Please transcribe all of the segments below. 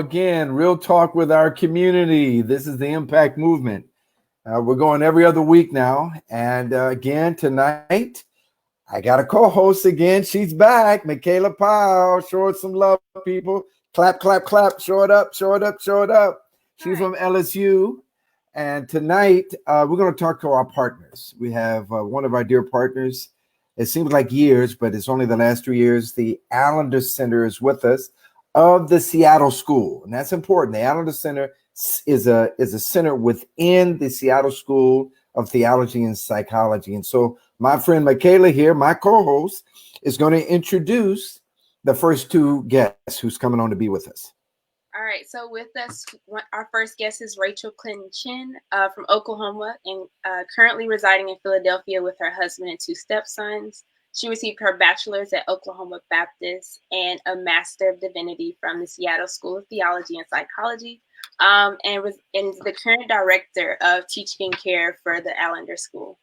again, real talk with our community. This is the Impact Movement. We're going every other week now. And again, tonight, I got a co-host again. She's back. Michaela Powell. Show her some love, people. Clap, clap, clap. Show it up, show it up, show it up. She's from LSU. And tonight, we're going to talk to our partners. We have one of our dear partners. It seems like years, but it's only the last 3 years. The Allender Center is with us of the Seattle School. And that's important. The Allender Center is a center within the Seattle School of Theology and Psychology. And so my friend Michaela here, my co-host, is going to introduce the first two guests who's coming on to be with us. All right, so with us, our first guest is Rachael Clinton Chen from Oklahoma and currently residing in Philadelphia with her husband and two stepsons. She received her bachelor's at Oklahoma Baptist and a Master of Divinity from the Seattle School of Theology and Psychology, and is the current director of teaching and care for the Allender School.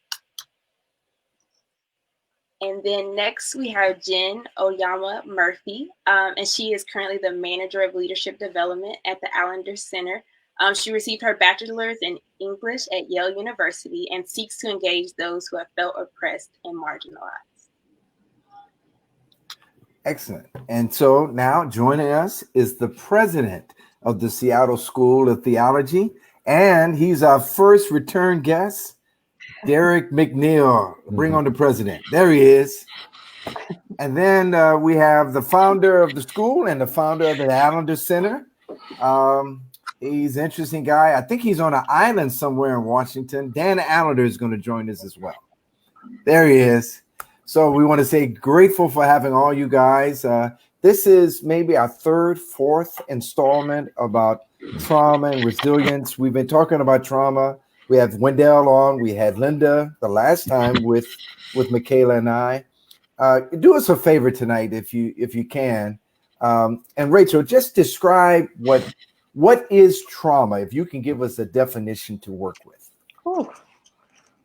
And then next we have Jen Oyama Murphy, and she is currently the manager of leadership development at the Allender Center. She received her bachelor's in English at Yale University and seeks to engage those who have felt oppressed and marginalized. Excellent. And so now joining us is the president of the Seattle School of Theology, and he's our first return guest, Derek McNeil. Bring on the president. There he is. And then we have the founder of the school and the founder of the Allender Center. He's an interesting guy. I think he's on an island somewhere in Washington. Dan Allender is going to join us as well. There he is. So we want to say grateful for having all you guys. This is maybe our third, fourth installment about trauma and resilience. We've been talking about trauma. We have Wendell on. We had Linda the last time with Michaela and I. Do us a favor tonight if you can. And Rachel, just describe what is trauma, if you can give us a definition to work with. Ooh.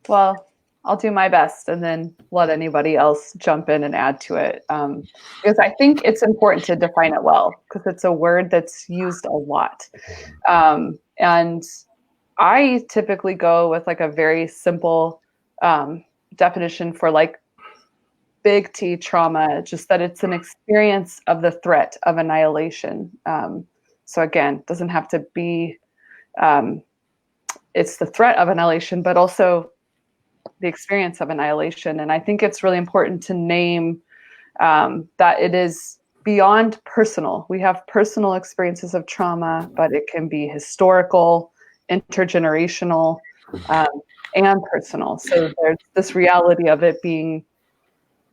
Well, I'll do my best and then let anybody else jump in and add to it. Because I think it's important to define it well, because it's a word that's used a lot. And I typically go with like a very simple definition for like big T trauma, just that it's an experience of the threat of annihilation. So again, it doesn't have to be, it's the threat of annihilation, but also the experience of annihilation. And I think it's really important to name that it is beyond personal. We have personal experiences of trauma, but it can be historical, intergenerational, and personal. So there's this reality of it being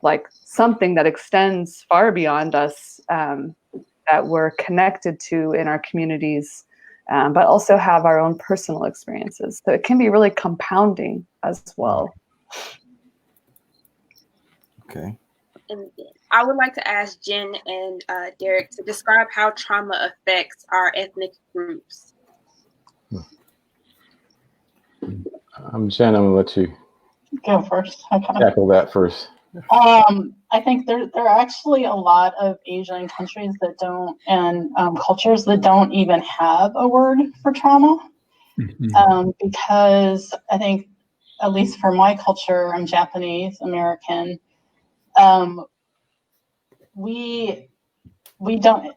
like something that extends far beyond us, that we're connected to in our communities, but also have our own personal experiences. So it can be really compounding as well. Okay. And I would like to ask Jen and Derek to describe how trauma affects our ethnic groups. I'm Jen. I'm gonna let you go first. Tackle that first. I think there are actually a lot of Asian countries that don't, and cultures that don't even have a word for trauma, because I think, at least for my culture, I'm Japanese American. We don't.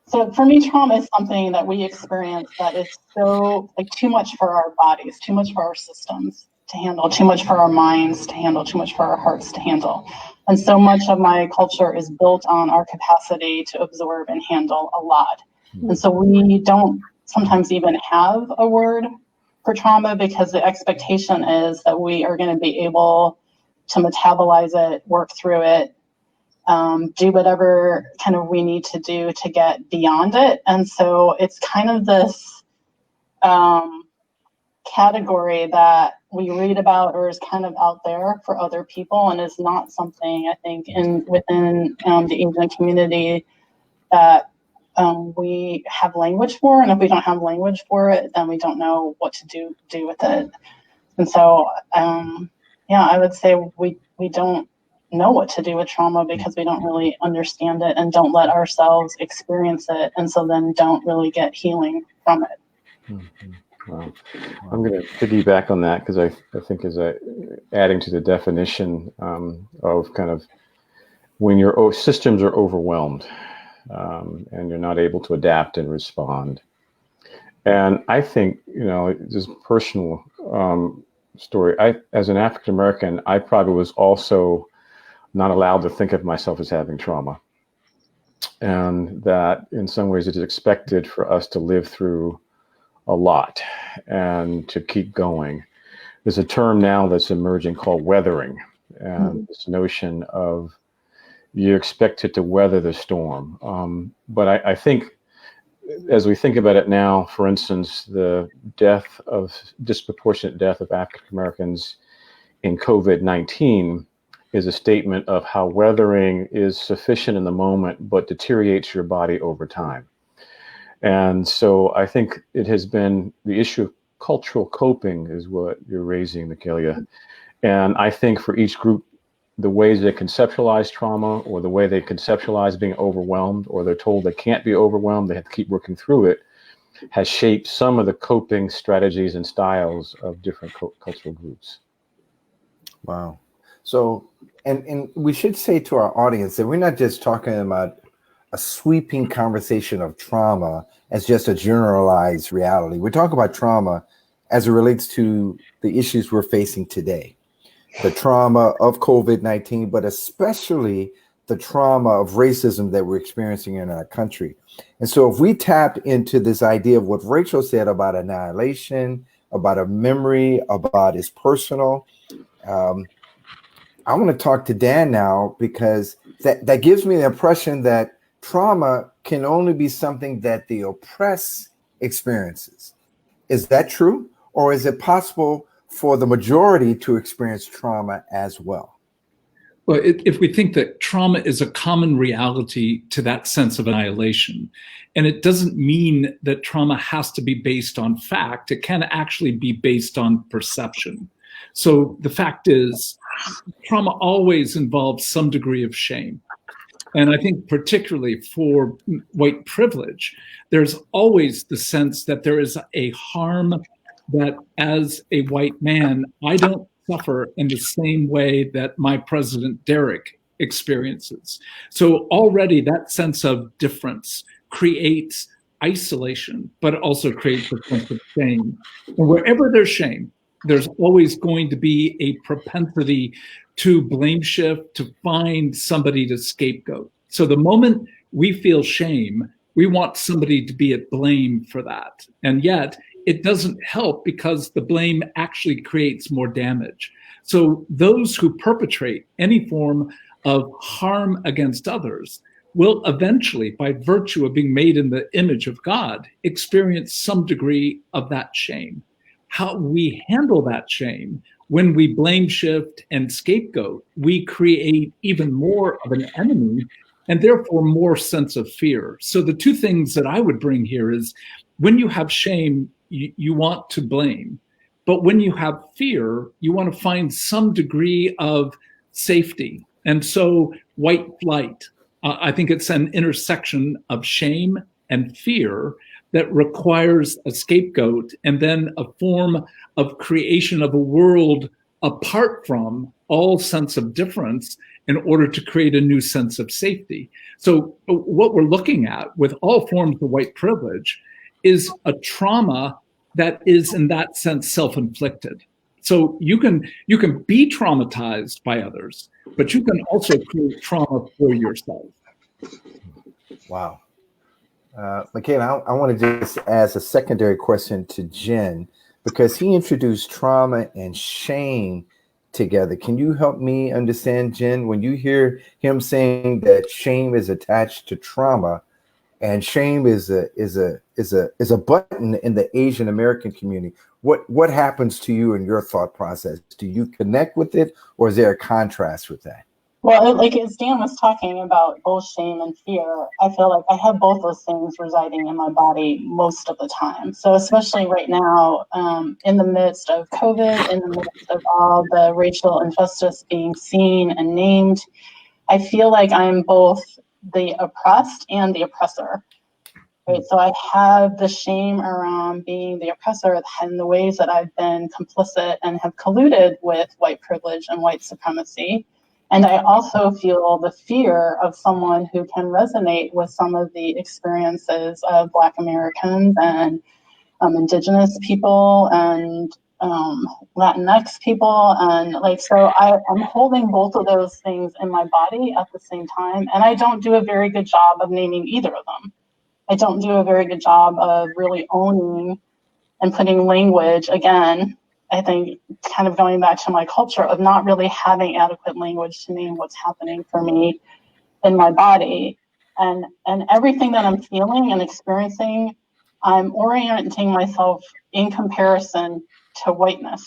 So for me, trauma is something that we experience that is so like too much for our bodies, too much for our systems to handle, too much for our minds to handle, too much for our hearts to handle. And so much of my culture is built on our capacity to absorb and handle a lot. And so we don't sometimes even have a word for trauma because the expectation is that we are going to be able to metabolize it, work through it, do whatever kind of we need to do to get beyond it. And so it's kind of this category that we read about or is kind of out there for other people and is not something I think within the Asian community that we have language for. And if we don't have language for it, then we don't know what to do with it. And so, I would say we don't know what to do with trauma because we don't really understand it and don't let ourselves experience it, and so then don't really get healing from it. Mm-hmm. Wow. I'm going to piggyback on that because I think as adding to the definition of kind of when your systems are overwhelmed and you're not able to adapt and respond. And I think, just personal story, as an African American, I probably was also not allowed to think of myself as having trauma. And that in some ways it is expected for us to live through a lot and to keep going. There's a term now that's emerging called weathering, and this notion of you're expected to weather the storm. But I think as we think about it now, for instance, the disproportionate death of African Americans in COVID-19 is a statement of how weathering is sufficient in the moment, but deteriorates your body over time. And so I think it has been the issue of cultural coping is what you're raising, Michaela. And I think for each group, the ways they conceptualize trauma or the way they conceptualize being overwhelmed, or they're told they can't be overwhelmed, they have to keep working through it, has shaped some of the coping strategies and styles of different cultural groups. Wow. So, and we should say to our audience that we're not just talking about a sweeping conversation of trauma as just a generalized reality. We're talking about trauma as it relates to the issues we're facing today. The trauma of COVID-19, but especially the trauma of racism that we're experiencing in our country. And so if we tapped into this idea of what Rachel said about annihilation, about a memory, about his personal, I want to talk to Dan now, because that gives me the impression that trauma can only be something that the oppressed experiences. Is that true? Or is it possible for the majority to experience trauma as well? Well, if we think that trauma is a common reality to that sense of annihilation, and it doesn't mean that trauma has to be based on fact, it can actually be based on perception. So the fact is, trauma always involves some degree of shame. And I think particularly for white privilege, there's always the sense that there is a harm that as a white man, I don't suffer in the same way that my President Derek experiences. So already that sense of difference creates isolation, but it also creates a sense of shame. And wherever there's shame, there's always going to be a propensity to blame shift, to find somebody to scapegoat. So the moment we feel shame, we want somebody to be at blame for that. And yet it doesn't help, because the blame actually creates more damage. So those who perpetrate any form of harm against others will eventually, by virtue of being made in the image of God, experience some degree of that shame. How we handle that shame, when we blame shift and scapegoat, we create even more of an enemy, and therefore more sense of fear. So the two things that I would bring here is, when you have shame, you want to blame. But when you have fear, you want to find some degree of safety. And so white flight, I think it's an intersection of shame and fear that requires a scapegoat, and then a form of creation of a world apart from all sense of difference in order to create a new sense of safety. So what we're looking at with all forms of white privilege is a trauma that is in that sense self-inflicted. So you can be traumatized by others, but you can also create trauma for yourself. Wow. Michaela, I want to just ask a secondary question to Jen, because he introduced trauma and shame together. Can you help me understand, Jen, when you hear him saying that shame is attached to trauma, and shame is a button in the Asian American community? What happens to you in your thought process? Do you connect with it, or is there a contrast with that? Well, like as Dan was talking about both shame and fear, I feel like I have both those things residing in my body most of the time. So especially right now, in the midst of COVID, in the midst of all the racial injustice being seen and named, I feel like I'm both the oppressed and the oppressor. Right, so I have the shame around being the oppressor and the ways that I've been complicit and have colluded with white privilege and white supremacy. And I also feel the fear of someone who can resonate with some of the experiences of Black Americans and Indigenous people and Latinx people. And like, so I'm holding both of those things in my body at the same time. And I don't do a very good job of naming either of them. I don't do a very good job of really owning and putting language, again, I think kind of going back to my culture of not really having adequate language to name what's happening for me in my body. And everything that I'm feeling and experiencing, I'm orienting myself in comparison to whiteness.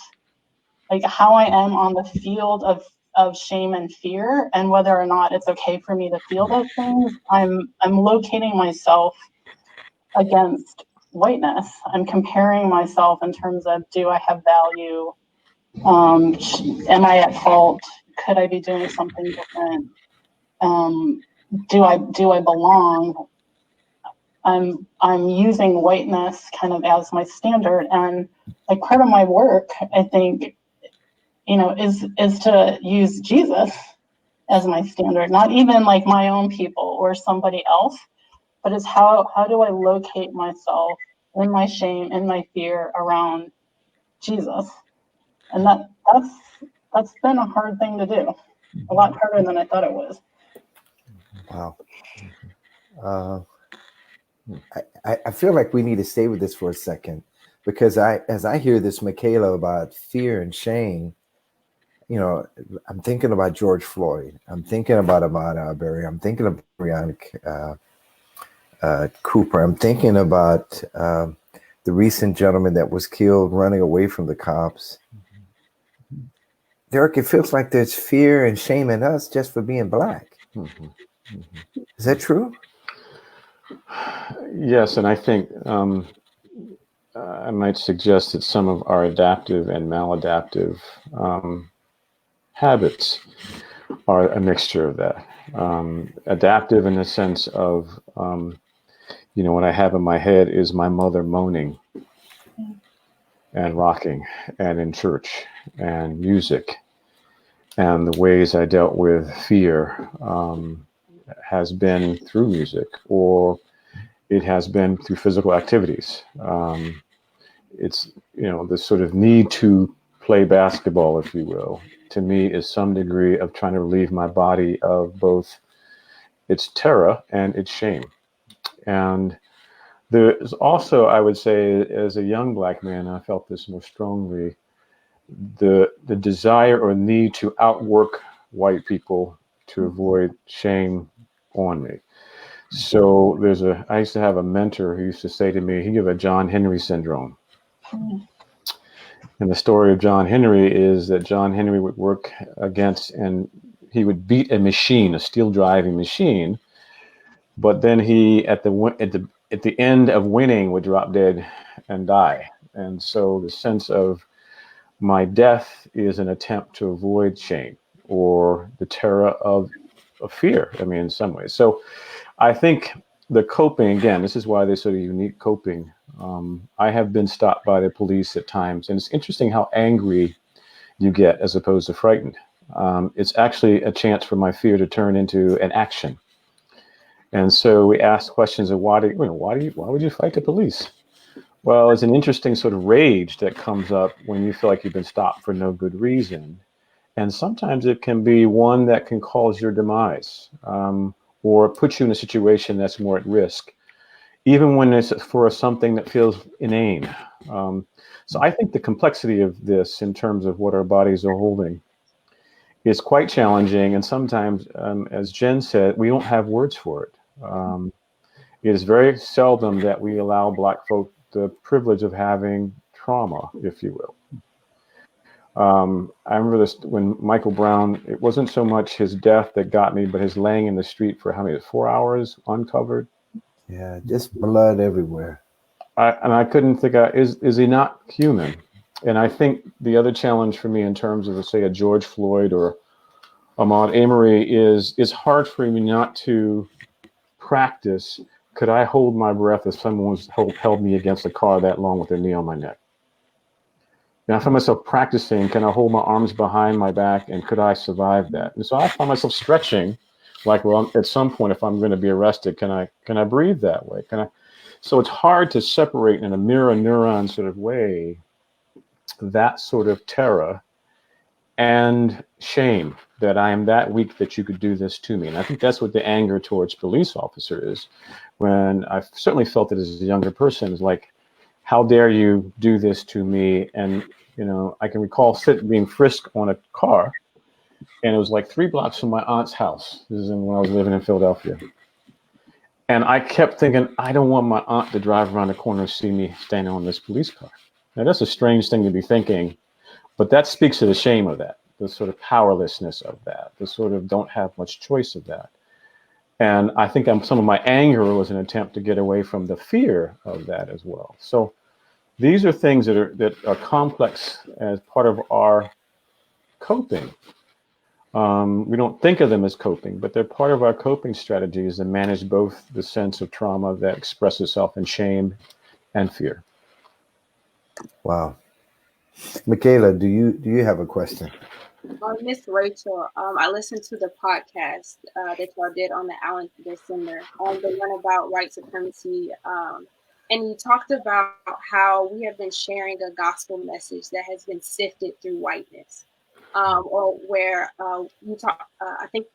Like how I am on the field of shame and fear, and whether or not it's okay for me to feel those things, I'm locating myself against whiteness. I'm comparing myself in terms of, do I have value? Am I at fault? Could I be doing something different? Do I belong? I'm using whiteness kind of as my standard, and like part of my work, I think, is to use Jesus as my standard, not even like my own people or somebody else, but it's how do I locate myself in my shame, in my fear around Jesus? And that's been a hard thing to do, a lot harder than I thought it was. Wow. I feel like we need to stay with this for a second, because as I hear this, Michaela, about fear and shame, I'm thinking about George Floyd. I'm thinking about Ahmaud Arbery. I'm thinking of Breonna Cooper. I'm thinking about the recent gentleman that was killed running away from the cops. Derek, it feels like there's fear and shame in us just for being Black. Mm-hmm. Mm-hmm. Is that true? Yes, and I think I might suggest that some of our adaptive and maladaptive habits are a mixture of that. Adaptive in the sense of, what I have in my head is my mother moaning and rocking and in church and music. And the ways I dealt with fear has been through music, or it has been through physical activities. It's, this sort of need to play basketball, if you will, to me is some degree of trying to relieve my body of both its terror and its shame. And there's also, I would say, as a young Black man, I felt this more strongly, the desire or need to outwork white people to avoid shame on me. So I used to have a mentor who used to say to me, he gave a John Henry syndrome. And the story of John Henry is that John Henry would work against, and he would beat a machine, a steel driving machine, but then he at the end of winning would drop dead and die. And so the sense of my death is an attempt to avoid shame or the terror of fear, in some ways. So I think the coping, again, this is why there's sort of unique coping. I have been stopped by the police at times, and it's interesting how angry you get as opposed to frightened. It's actually a chance for my fear to turn into an action. And so we ask questions of why would you fight the police? Well, it's an interesting sort of rage that comes up when you feel like you've been stopped for no good reason. And sometimes it can be one that can cause your demise, or put you in a situation that's more at risk, even when it's for something that feels inane. So I think the complexity of this in terms of what our bodies are holding is quite challenging. And sometimes, as Jen said, we don't have words for it. It is very seldom that we allow Black folk the privilege of having trauma, if you will. I remember this when Michael Brown, it wasn't so much his death that got me, but his laying in the street for how many, 4 hours uncovered? Yeah, just blood everywhere. I couldn't think, is he not human? And I think the other challenge for me in terms of, say, a George Floyd or Ahmaud Arbery is it's hard for me not to practice. Could I hold my breath if someone's held me against a car that long with their knee on my neck? And I find myself practicing, can I hold my arms behind my back and could I survive that? And so I find myself stretching, like, well, at some point, if I'm going to be arrested, can I breathe that way? So it's hard to separate in a mirror neuron sort of way that sort of terror and shame that I am that weak that you could do this to me. And I think that's what the anger towards police officer is. When I've certainly felt it as a younger person, is like, how dare you do this to me? And, you know, I can recall being frisked on a car, and it was like 3 blocks from my aunt's house. This is when I was living in Philadelphia. And I kept thinking, I don't want my aunt to drive around the corner and see me standing on this police car. Now, that's a strange thing to be thinking, but that speaks to the shame of that, the sort of powerlessness of that, the sort of don't have much choice of that. And I think some of my anger was an attempt to get away from the fear of that as well. So these are things that are complex as part of our coping. We don't think of them as coping, but they're part of our coping strategies that manage both the sense of trauma that expresses itself in shame and fear. Wow. Michaela, do you have a question? Miss Rachel, I listened to the podcast that y'all did on the Allender Center, on the one about white supremacy, and you talked about how we have been sharing a gospel message that has been sifted through whiteness, or where you talk. I think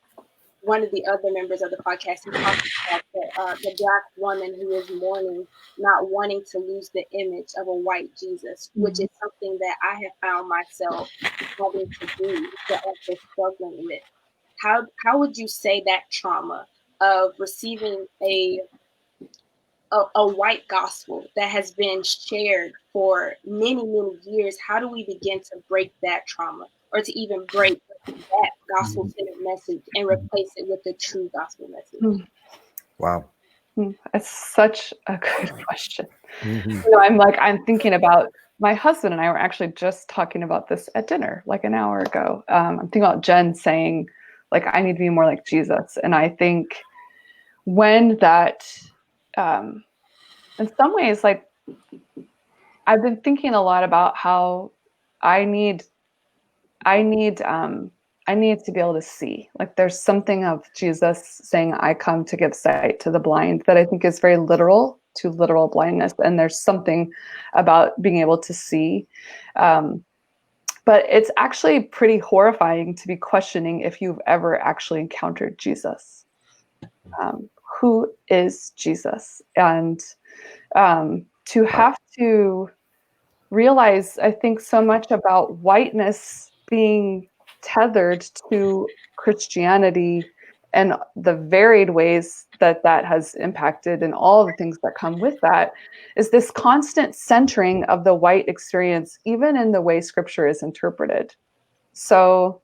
one of the other members of the podcast, he talked about the Black woman who is mourning, not wanting to lose the image of a white Jesus, which is something that I have found myself having to do, that also struggling with. How would you say that trauma of receiving a white gospel that has been shared for many, many years, how do we begin to break that trauma, or to even break that gospel-centered message and replace it with the true gospel message? Wow. It's such a good question. You know, I'm thinking about, my husband and I were actually just talking about this at dinner like an hour ago. I'm thinking about Jen saying, like, I need to be more like Jesus. And I think when that, in some ways, like, I've been thinking a lot about how I need to be able to see. Like, there's something of Jesus saying, I come to give sight to the blind, that I think is very literal to literal blindness. And there's something about being able to see. But it's actually pretty horrifying to be questioning if you've ever actually encountered Jesus. Who is Jesus? And to have to realize, I think, so much about whiteness being tethered to Christianity and the varied ways that that has impacted and all the things that come with that, is this constant centering of the white experience, even in the way scripture is interpreted. So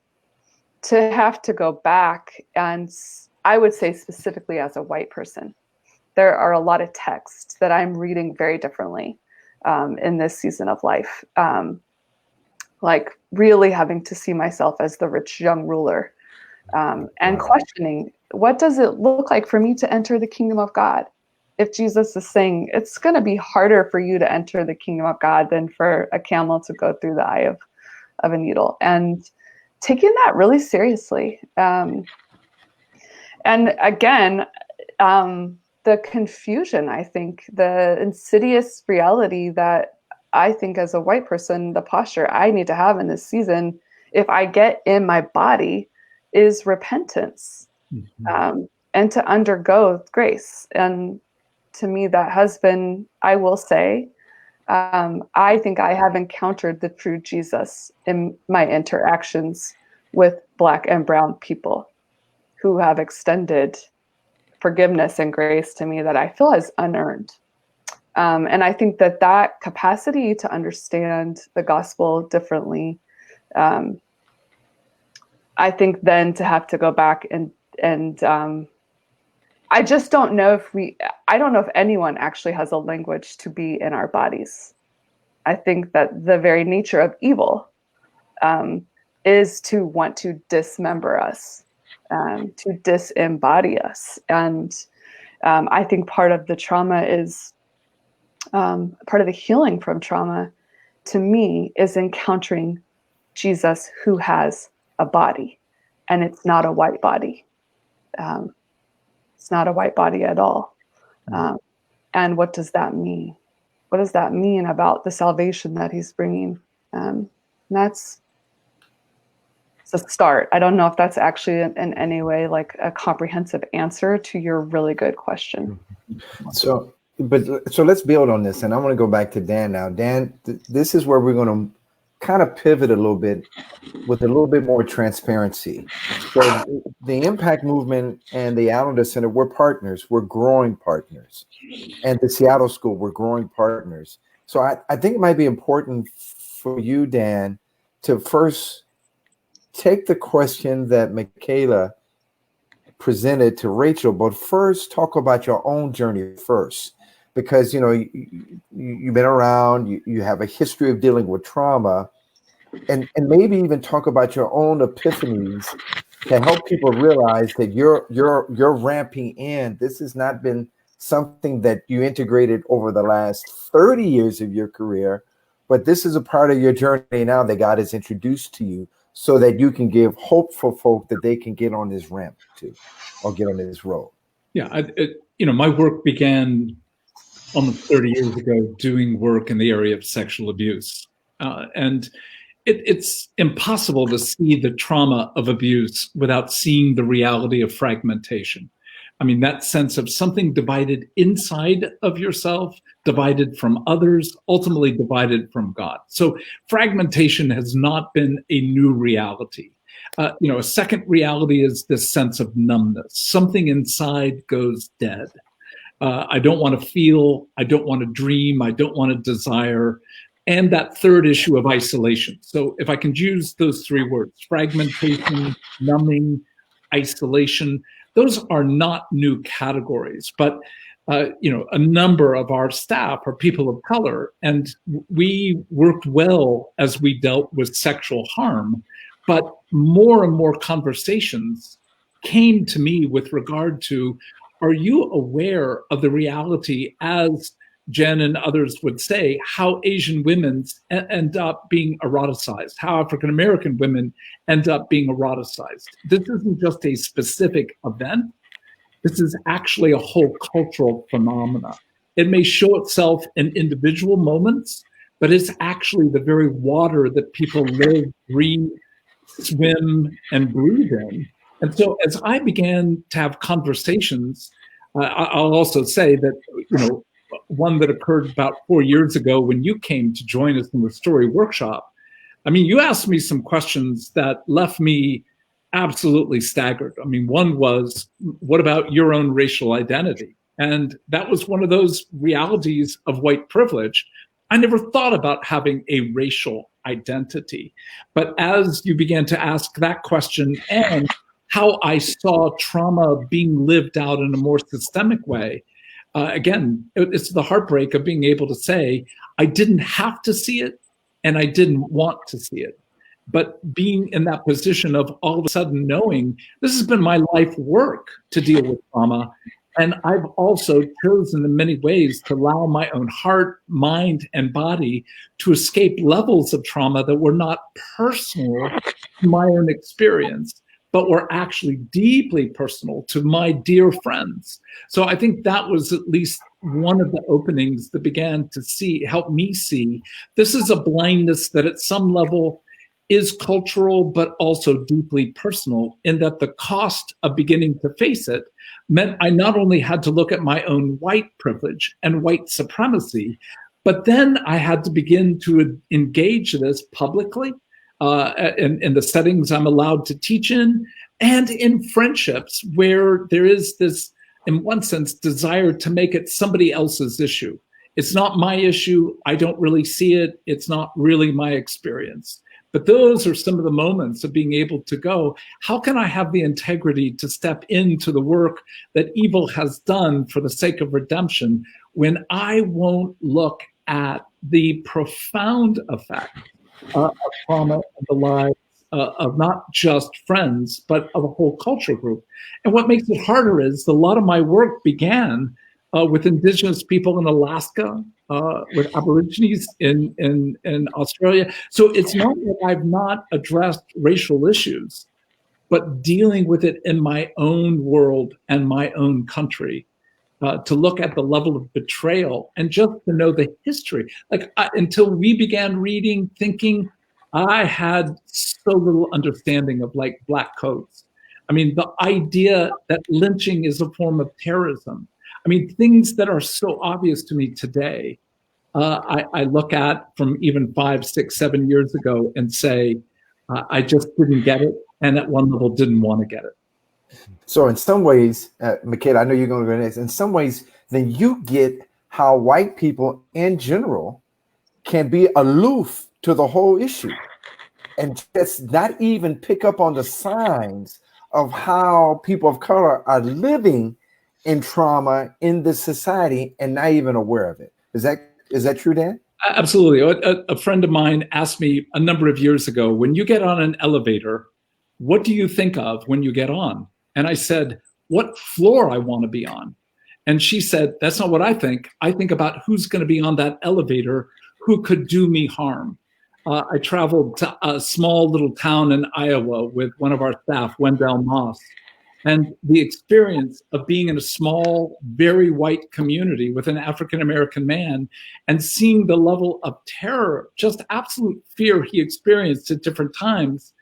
to have to go back, and I would say specifically as a white person, there are a lot of texts that I'm reading very differently in this season of life. Like really having to see myself as the rich young ruler, and questioning, what does it look like for me to enter the kingdom of God? If Jesus is saying it's going to be harder for you to enter the kingdom of God than for a camel to go through the eye of a needle, and taking that really seriously. And again, the confusion, I think, the insidious reality that I think as a white person, the posture I need to have in this season, if I get in my body, is repentance, and to undergo grace. And to me, that has been, I will say, I think I have encountered the true Jesus in my interactions with Black and brown people who have extended forgiveness and grace to me that I feel is unearned. And I think that capacity to understand the gospel differently I think then to have to go back and I just don't know I don't know if anyone actually has a language to be in our bodies. I think that the very nature of evil is to want to dismember us, to disembody us. And I think part of the trauma is, part of the healing from trauma to me is encountering Jesus who has a body, and it's not a white body. It's not a white body at all. And what does that mean? What does that mean about the salvation that he's bringing? It's a start. I don't know if that's actually in any way like a comprehensive answer to your really good question. So let's build on this, and I want to go back to Dan now. Dan, this is where we're going to kind of pivot a little bit with a little bit more transparency. So the Impact Movement and the Allender Center, we're partners. We're growing partners. And the Seattle School, we're growing partners. So I think it might be important for you, Dan, to first take the question that Michaela presented to Rachel, but first talk about your own journey first. Because, you've been around, you have a history of dealing with trauma, and maybe even talk about your own epiphanies to help people realize that you're ramping in. This has not been something that you integrated over the last 30 years of your career, but this is a part of your journey now that God has introduced to you so that you can give hope for folk that they can get on this ramp too, or get on this road. Yeah, my work began almost 30 years ago doing work in the area of sexual abuse. And it's impossible to see the trauma of abuse without seeing the reality of fragmentation. I mean, that sense of something divided inside of yourself, divided from others, ultimately divided from God. So fragmentation has not been a new reality. A second reality is this sense of numbness. Something inside goes dead. I don't want to feel, I don't want to dream, I don't want to desire. And that third issue of isolation. So if I can use those three words, fragmentation, numbing, isolation, those are not new categories, but a number of our staff are people of color, and we worked well as we dealt with sexual harm, but more and more conversations came to me with regard to, are you aware of the reality, as Jen and others would say, how Asian women end up being eroticized, how African-American women end up being eroticized? This isn't just a specific event. This is actually a whole cultural phenomena. It may show itself in individual moments, but it's actually the very water that people live, breathe, swim, and breathe in. And so as I began to have conversations, I'll also say that, one that occurred about 4 years ago when you came to join us in the story workshop. I mean, you asked me some questions that left me absolutely staggered. I mean, one was, what about your own racial identity? And that was one of those realities of white privilege. I never thought about having a racial identity. But as you began to ask that question and how I saw trauma being lived out in a more systemic way, again, it's the heartbreak of being able to say, I didn't have to see it and I didn't want to see it. But being in that position of all of a sudden knowing this has been my life work to deal with trauma. And I've also chosen in many ways to allow my own heart, mind, and body to escape levels of trauma that were not personal to my own experience, but were actually deeply personal to my dear friends. So I think that was at least one of the openings that began to help me see, this is a blindness that at some level is cultural, but also deeply personal, in that the cost of beginning to face it meant I not only had to look at my own white privilege and white supremacy, but then I had to begin to engage this publicly, in the settings I'm allowed to teach in, and in friendships where there is this, in one sense, desire to make it somebody else's issue. It's not my issue. I don't really see it. It's not really my experience. But those are some of the moments of being able to go, how can I have the integrity to step into the work that evil has done for the sake of redemption when I won't look at the profound effect of trauma in the lives of not just friends, but of a whole culture group. And what makes it harder is a lot of my work began with indigenous people in Alaska, with Aborigines in Australia. So it's not that I've not addressed racial issues, but dealing with it in my own world and my own country, to look at the level of betrayal and just to know the history. Like until we began reading, thinking, I had so little understanding of like black codes. I mean, the idea that lynching is a form of terrorism. I mean, things that are so obvious to me today, I look at from even 5, 6, 7 years ago and say, I just didn't get it. And at one level didn't want to get it. So in some ways, Michaela, I know you're going to go next. In some ways, then you get how white people in general can be aloof to the whole issue and just not even pick up on the signs of how people of color are living in trauma in this society and not even aware of it. Is that true, Dan? Absolutely. A friend of mine asked me a number of years ago, when you get on an elevator, what do you think of when you get on? And I said, what floor I want to be on. And she said, that's not what I think. I think about who's going to be on that elevator, who could do me harm. I traveled to a small little town in Iowa with one of our staff, Wendell Moss. And the experience of being in a small, very white community with an African-American man and seeing the level of terror, just absolute fear he experienced at different times,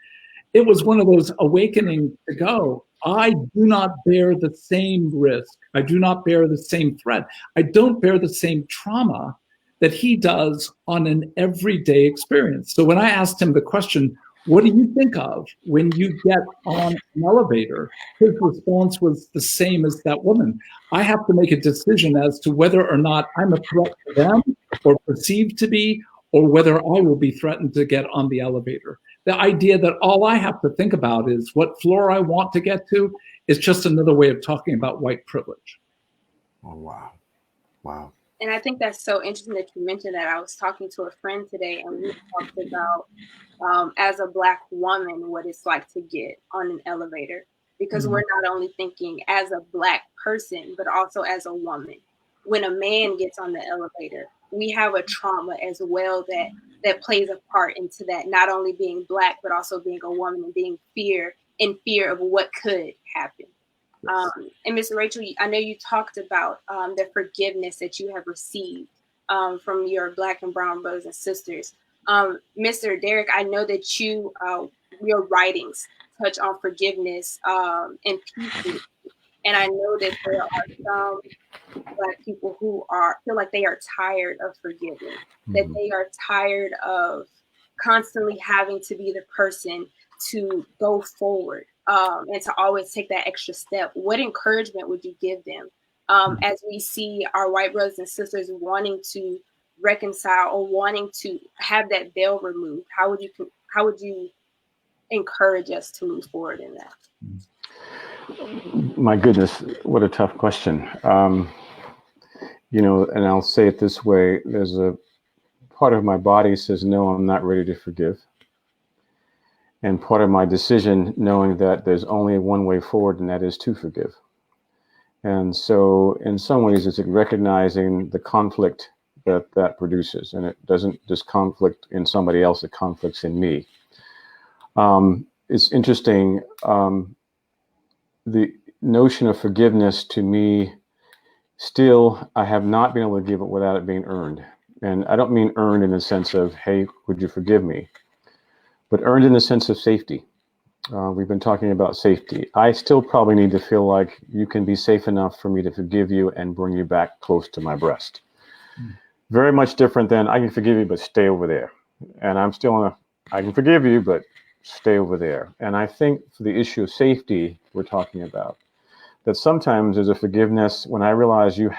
it was one of those awakenings to go, I do not bear the same risk. I do not bear the same threat. I don't bear the same trauma that he does on an everyday experience. So when I asked him the question, what do you think of when you get on an elevator? His response was the same as that woman. I have to make a decision as to whether or not I'm a threat to them or perceived to be, or whether I will be threatened to get on the elevator. The idea that all I have to think about is what floor I want to get to is just another way of talking about white privilege. Oh, wow. Wow. And I think that's so interesting that you mentioned that. I was talking to a friend today and we talked about, as a Black woman, what it's like to get on an elevator. Because we're not only thinking as a Black person, but also as a woman. When a man gets on the elevator, we have a trauma as well that plays a part into that, not only being Black, but also being a woman and being in fear of what could happen. And Ms. Rachael, I know you talked about the forgiveness that you have received from your Black and brown brothers and sisters. Mr. Derek, I know that your writings touch on forgiveness and peace. And I know that there are some Black people who feel like they are tired of forgiving, that they are tired of constantly having to be the person to go forward and to always take that extra step. What encouragement would you give them as we see our white brothers and sisters wanting to reconcile or wanting to have that veil removed? How would you encourage us to move forward in that? My goodness, what a tough question. And I'll say it this way, there's a part of my body says, no, I'm not ready to forgive. And part of my decision, knowing that there's only one way forward, and that is to forgive. And so in some ways, it's recognizing the conflict that produces. And it doesn't just conflict in somebody else, it conflicts in me. It's interesting. The notion of forgiveness to me, still, I have not been able to give it without it being earned. And I don't mean earned in the sense of, hey, would you forgive me? But earned in the sense of safety. We've been talking about safety. I still probably need to feel like you can be safe enough for me to forgive you and bring you back close to my breast. Very much different than I can forgive you, but stay over there. And I'm still I can forgive you, but stay over there. And I think for the issue of safety we're talking about, that sometimes there's a forgiveness when I realize you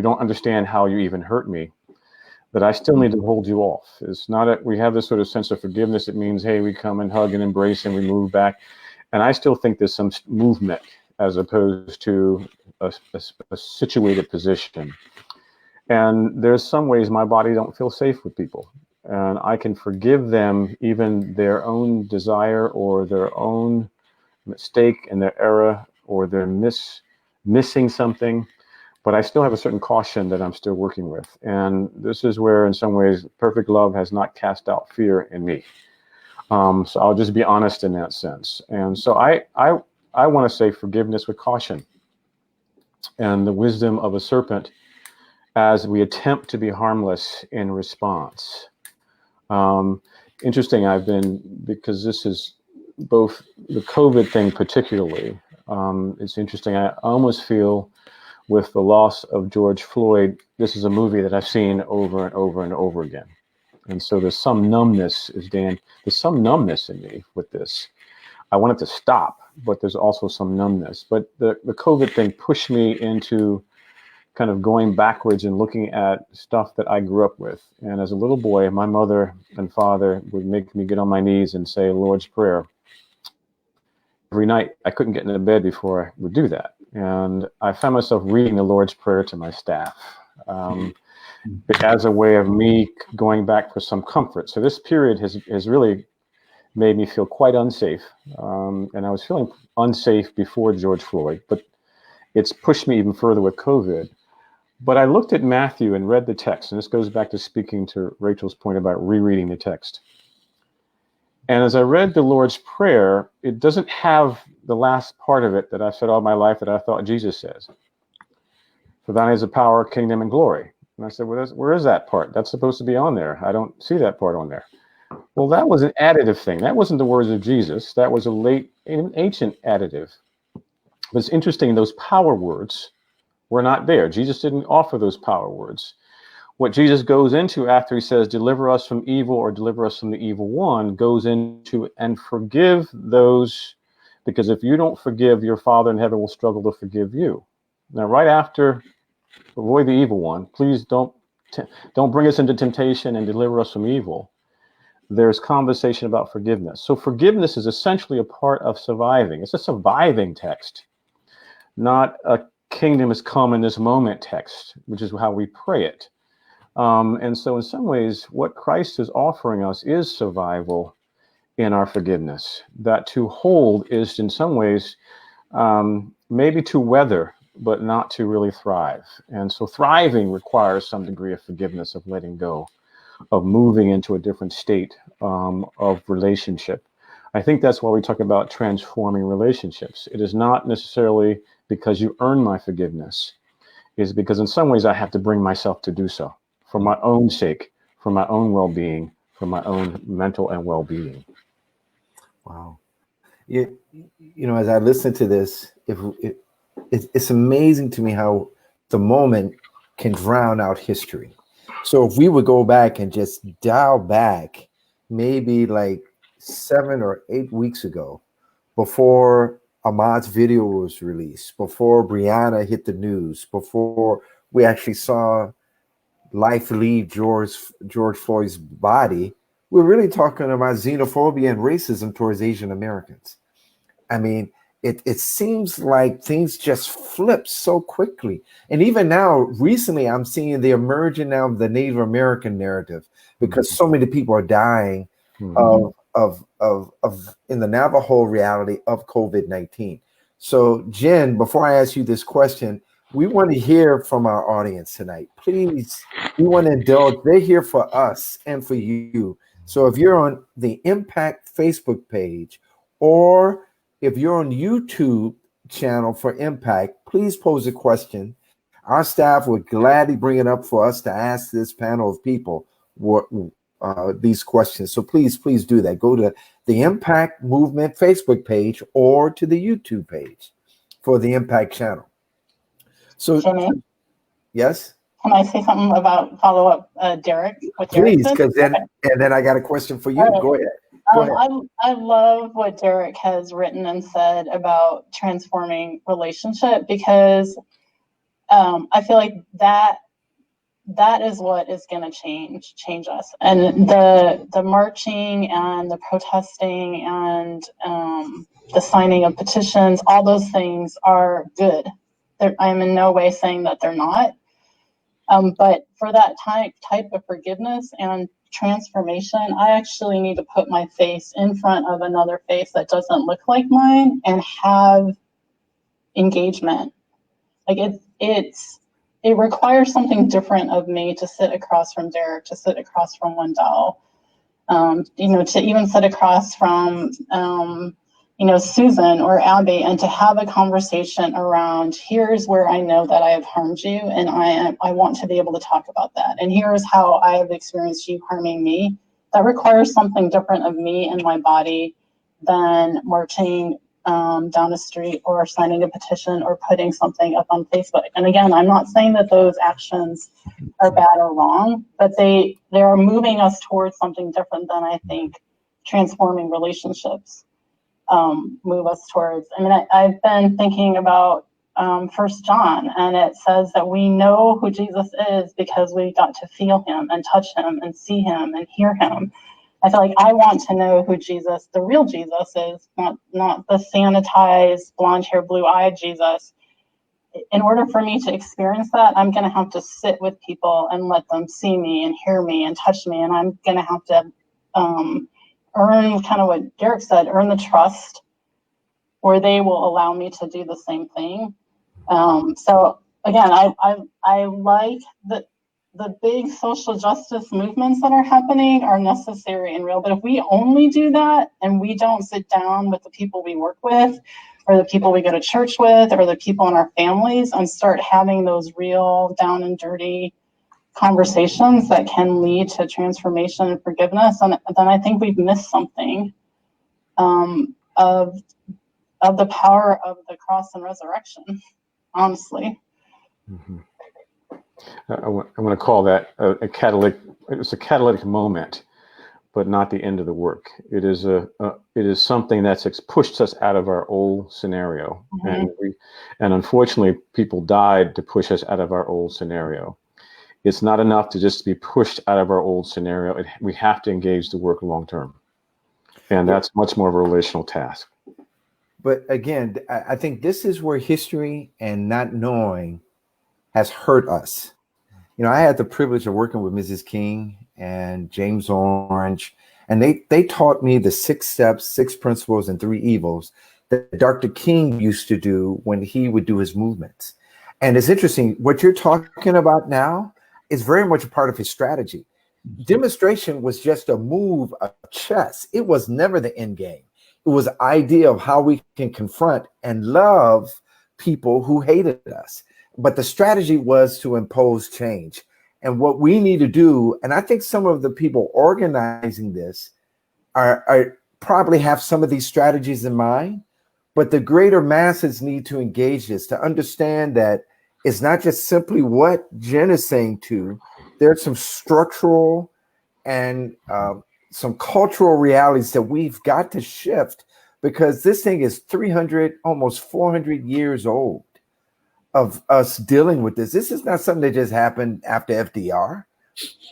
don't understand how you even hurt me, that I still need to hold you off. It's not we have this sort of sense of forgiveness. It means, hey, we come and hug and embrace and we move back. And I still think there's some movement as opposed to a situated position. And there's some ways my body don't feel safe with people. And I can forgive them even their own desire or their own mistake and their error or their missing something. But I still have a certain caution that I'm still working with. And this is where, in some ways, perfect love has not cast out fear in me. So I'll just be honest in that sense. And so I want to say forgiveness with caution and the wisdom of a serpent as we attempt to be harmless in response. Interesting, because this is both the COVID thing particularly, it's interesting. I almost feel with the loss of George Floyd, this is a movie that I've seen over and over and over again. And so there's some numbness, there's some numbness in me with this. I want it to stop, but there's also some numbness. But the COVID thing pushed me into kind of going backwards and looking at stuff that I grew up with. And as a little boy, my mother and father would make me get on my knees and say Lord's Prayer. Every night, I couldn't get into bed before I would do that. And I found myself reading the Lord's Prayer to my staff as a way of me going back for some comfort. So this period has really made me feel quite unsafe. And I was feeling unsafe before George Floyd, but it's pushed me even further with COVID. But I looked at Matthew and read the text, and this goes back to speaking to Rachel's point about rereading the text. And as I read the Lord's Prayer, it doesn't have the last part of it that I've said all my life that I thought Jesus says. For thine is the power, kingdom, and glory. And I said, well, where is that part? That's supposed to be on there. I don't see that part on there. Well, that was an additive thing. That wasn't the words of Jesus. That was an ancient additive. But it's interesting, those power words were not there. Jesus didn't offer those power words. What Jesus goes into after he says, deliver us from evil or deliver us from the evil one, goes into and forgive those, because if you don't forgive, your Father in heaven will struggle to forgive you. Now, right after, avoid the evil one, please don't bring us into temptation and deliver us from evil. There's conversation about forgiveness. So forgiveness is essentially a part of surviving. It's a surviving text, not a kingdom has come in this moment text, which is how we pray it. And so in some ways, what Christ is offering us is survival in our forgiveness. That to hold is in some ways maybe to weather, but not to really thrive. And so thriving requires some degree of forgiveness, of letting go, of moving into a different state of relationship. I think that's why we talk about transforming relationships. It is not necessarily because you earn my forgiveness. It's because in some ways I have to bring myself to do so for my own sake, for my own well-being, for my own mental and well-being. Wow. You know, as I listen to this, it's amazing to me how the moment can drown out history. So if we would go back and just dial back maybe like 7 or 8 weeks ago, before Ahmaud's video was released, before Breonna hit the news, before we actually saw life leave George Floyd's body, we're really talking about xenophobia and racism towards Asian Americans. I mean, it seems like things just flip so quickly. And even now, recently, I'm seeing the emerging now of the Native American narrative, because so many people are dying of in the Navajo reality of COVID-19. So Jen, before I ask you this question, we want to hear from our audience tonight. Please, we want to indulge. They're here for us and for you. So if you're on the Impact Facebook page, or if you're on YouTube channel for Impact, please pose a question. Our staff would gladly bring it up for us to ask this panel of people these questions. So please do that. Go to the Impact Movement Facebook page or to the YouTube page for the Impact channel. So, Jimmy, yes? can I say something about follow up, Derek? Please, because then I got a question for you. Right. Go ahead. I love what Derek has written and said about transforming relationship, because I feel like that that is what is going to change us. And the marching and the protesting and the signing of petitions, all those things are good. I'm in no way saying that they're not. But for that type of forgiveness and transformation, I actually need to put my face in front of another face that doesn't look like mine and have engagement. Like it requires something different of me to sit across from Derek, to sit across from Wendell, to even sit across from Susan or Abby, and to have a conversation around, here's where I know that I have harmed you, and I want to be able to talk about that. And here's how I have experienced you harming me. That requires something different of me and my body than marching down the street or signing a petition or putting something up on Facebook. And again, I'm not saying that those actions are bad or wrong, but they are moving us towards something different than I think transforming relationships move us towards. I mean, I've been thinking about 1 John, and it says that we know who Jesus is because we got to feel him and touch him and see him and hear him. I feel like I want to know who Jesus, the real Jesus is, not the sanitized, blonde hair, blue-eyed Jesus. In order for me to experience that, I'm going to have to sit with people and let them see me and hear me and touch me. And I'm going to have to earn, kind of what Derek said, earn the trust where they will allow me to do the same thing. So again, I like that the big social justice movements that are happening are necessary and real. But if we only do that and we don't sit down with the people we work with or the people we go to church with or the people in our families and start having those real down and dirty conversations that can lead to transformation and forgiveness, and then I think we've missed something of the power of the cross and resurrection, honestly. Mm-hmm. I want to call that a catalytic. It's a catalytic moment, but not the end of the work. It is something that's pushed us out of our old scenario, mm-hmm. and unfortunately, people died to push us out of our old scenario. It's not enough to just be pushed out of our old scenario. We have to engage the work long term, and that's much more of a relational task. But again, I think this is where history and not knowing has hurt us. I had the privilege of working with Mrs. King and James Orange, and they taught me the 6 steps, 6 principles, and 3 evils that Dr. King used to do when he would do his movements. And it's interesting, what you're talking about now is very much a part of his strategy. Demonstration was just a move of chess. It was never the end game. It was an idea of how we can confront and love people who hated us. But the strategy was to impose change. And what we need to do, and I think some of the people organizing this are probably have some of these strategies in mind, but the greater masses need to engage this, to understand that it's not just simply what Jen is saying too. There's some structural and some cultural realities that we've got to shift, because this thing is 300, almost 400 years old of us dealing with this. This is not something that just happened after FDR.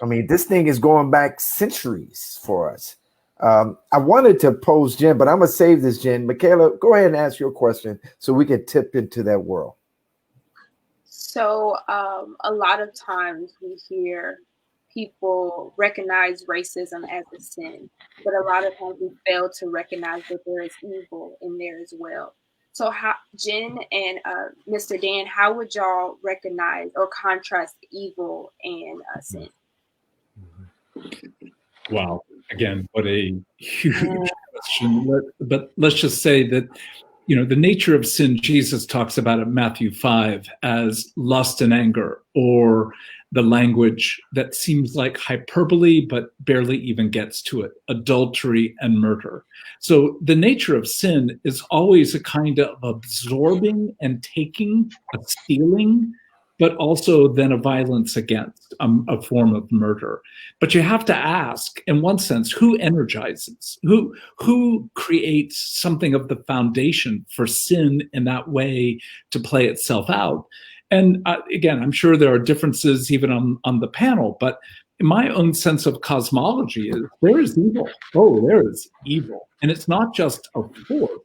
I mean, this thing is going back centuries for us. I wanted to pose Jen, but I'm going to save this, Jen. Michaela, go ahead and ask your question so we can tip into that world. So a lot of times we hear people recognize racism as a sin, but a lot of times we fail to recognize that there is evil in there as well. So how, Jen and Mr. Dan, how would y'all recognize or contrast evil and sin? Wow. Again, what a huge question. But let's just say that, the nature of sin, Jesus talks about in Matthew 5 as lust and anger, or the language that seems like hyperbole, but barely even gets to it, adultery and murder. So the nature of sin is always a kind of absorbing and taking, a stealing, but also then a violence against, a form of murder. But you have to ask, in one sense, who energizes, who creates something of the foundation for sin in that way to play itself out? And again, I'm sure there are differences even on the panel, but my own sense of cosmology is there is evil. Oh, there is evil. And it's not just a force,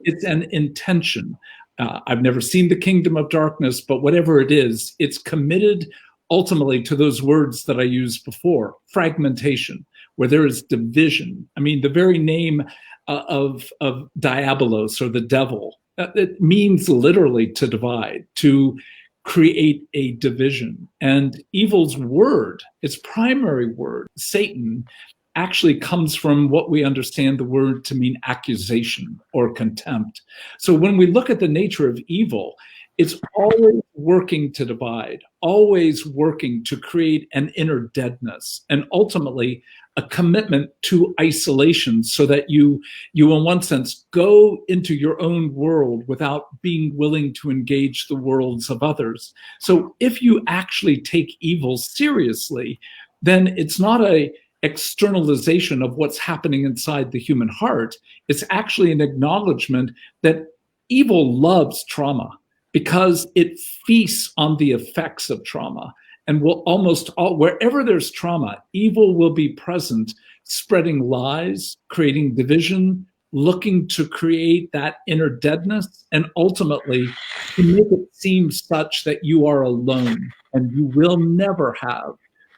it's an intention. I've never seen the kingdom of darkness, but whatever it is, it's committed ultimately to those words that I used before, fragmentation, where there is division. I mean, the very name of diabolos, or the devil, it means literally to divide, to create a division. And evil's word, its primary word, Satan, actually comes from what we understand the word to mean accusation or contempt. So when we look at the nature of evil, it's always working to divide, always working to create an inner deadness, and ultimately a commitment to isolation, so that you in one sense go into your own world without being willing to engage the worlds of others. So if you actually take evil seriously, then it's not a externalization of what's happening inside the human heart. It's actually an acknowledgement that evil loves trauma, because it feasts on the effects of trauma. And will wherever there's trauma, evil will be present, spreading lies, creating division, looking to create that inner deadness, and ultimately to make it seem such that you are alone and you will never have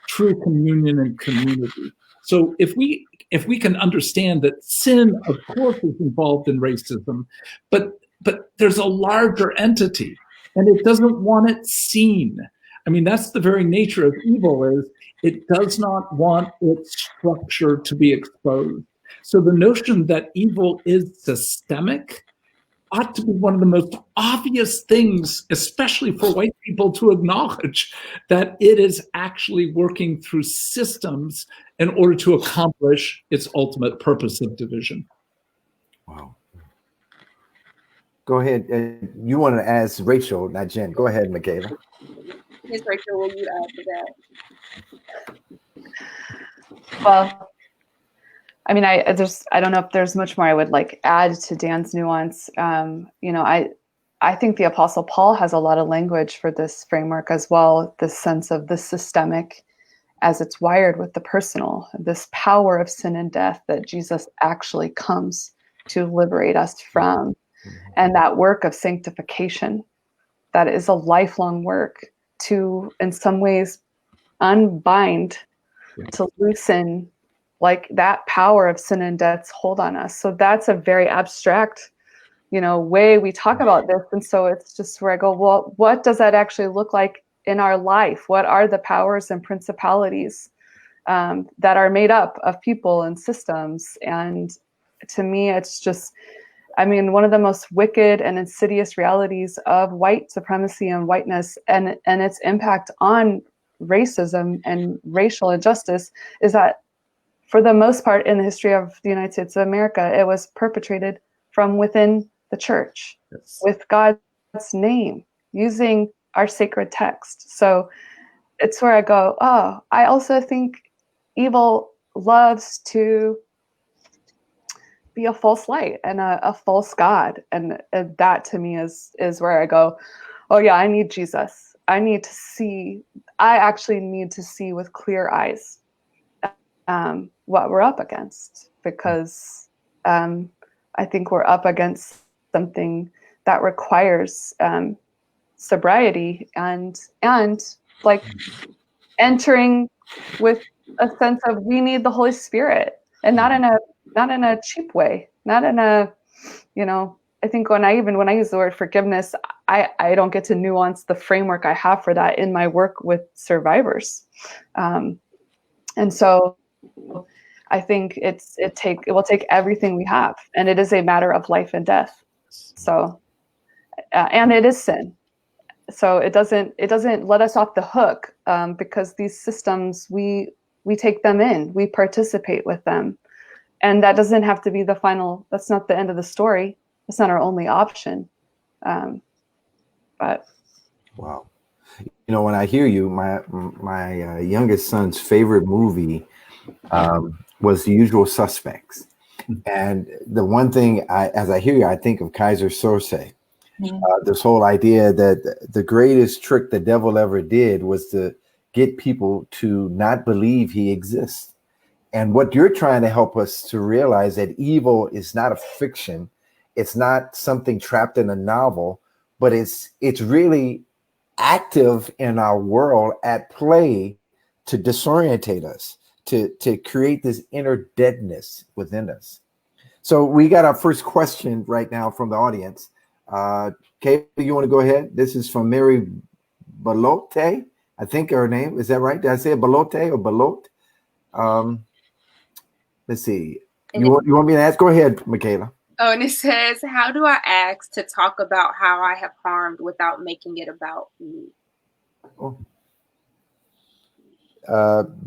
true communion and community. So if we can understand that sin, of course, is involved in racism, but there's a larger entity, and it doesn't want it seen. I mean, that's the very nature of evil, is it does not want its structure to be exposed. So the notion that evil is systemic ought to be one of the most obvious things, especially for white people, to acknowledge that it is actually working through systems in order to accomplish its ultimate purpose of division. Wow. Go ahead. You want to ask Rachel, not Jen. Go ahead, Michaela. Yes, Rachel, will you add to that? Well, I mean, I don't know if there's much more I would like add to Dan's nuance. I think the Apostle Paul has a lot of language for this framework as well. This sense of the systemic, as it's wired with the personal, this power of sin and death that Jesus actually comes to liberate us from, and that work of sanctification, that is a lifelong work to, in some ways, unbind, to loosen, like that power of sin and death's hold on us. So that's a very abstract, way we talk about this. And so it's just where I go, well, what does that actually look like in our life? What are the powers and principalities that are made up of people and systems? And to me, it's just, one of the most wicked and insidious realities of white supremacy and whiteness and its impact on racism and racial injustice is that, for the most part, in the history of the United States of America, it was perpetrated from within the church, with God's name, using our sacred text. So it's where I go, oh, I also think evil loves to be a false light and a false God. And that to me is where I go, oh yeah, I need Jesus. I actually need to see with clear eyes what we're up against, because I think we're up against something that requires sobriety and like entering with a sense of, we need the Holy Spirit, and not in a cheap way, not in a, I think when I use the word forgiveness, I don't get to nuance the framework I have for that in my work with survivors. And so I think it will take everything we have, and it is a matter of life and death. So, and it is sin. So it doesn't let us off the hook, because these systems, we take them in, we participate with them, and that doesn't have to be the final. That's not the end of the story. It's not our only option. But wow, when I hear you, my youngest son's favorite movie was The Usual Suspects. And the one thing, as I hear you, I think of Kaiser Soze. This whole idea that the greatest trick the devil ever did was to get people to not believe he exists. And what you're trying to help us to realize that evil is not a fiction, it's not something trapped in a novel, but it's really active in our world, at play, to disorientate us, to create this inner deadness within us. So we got our first question right now from the audience. Kate, you want to go ahead? This is from Mary Balote, I think her name. Is that right? Did I say it Balote or Balote? Let's see. You want me to ask? Go ahead, Michaela. Oh, and it says, how do I ask to talk about how I have harmed without making it about me? Oh.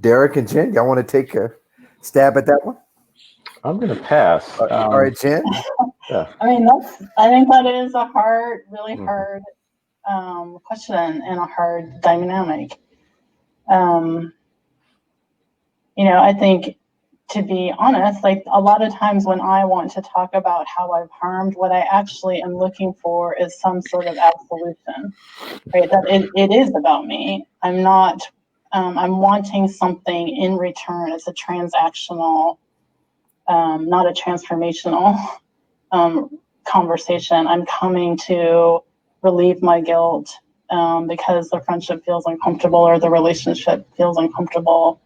Derek and Jen, y'all want to take a stab at that one? I'm going to pass. All right, Jen. Yeah. I mean, I think that is a hard, really hard question and a hard dynamic. You know, I think, to be honest, like a lot of times when I want to talk about how I've harmed, what I actually am looking for is some sort of absolution, right? That it is about me. I'm not, I'm wanting something in return. It's a transactional, not a transformational conversation. I'm coming to relieve my guilt because the friendship feels uncomfortable or the relationship feels uncomfortable.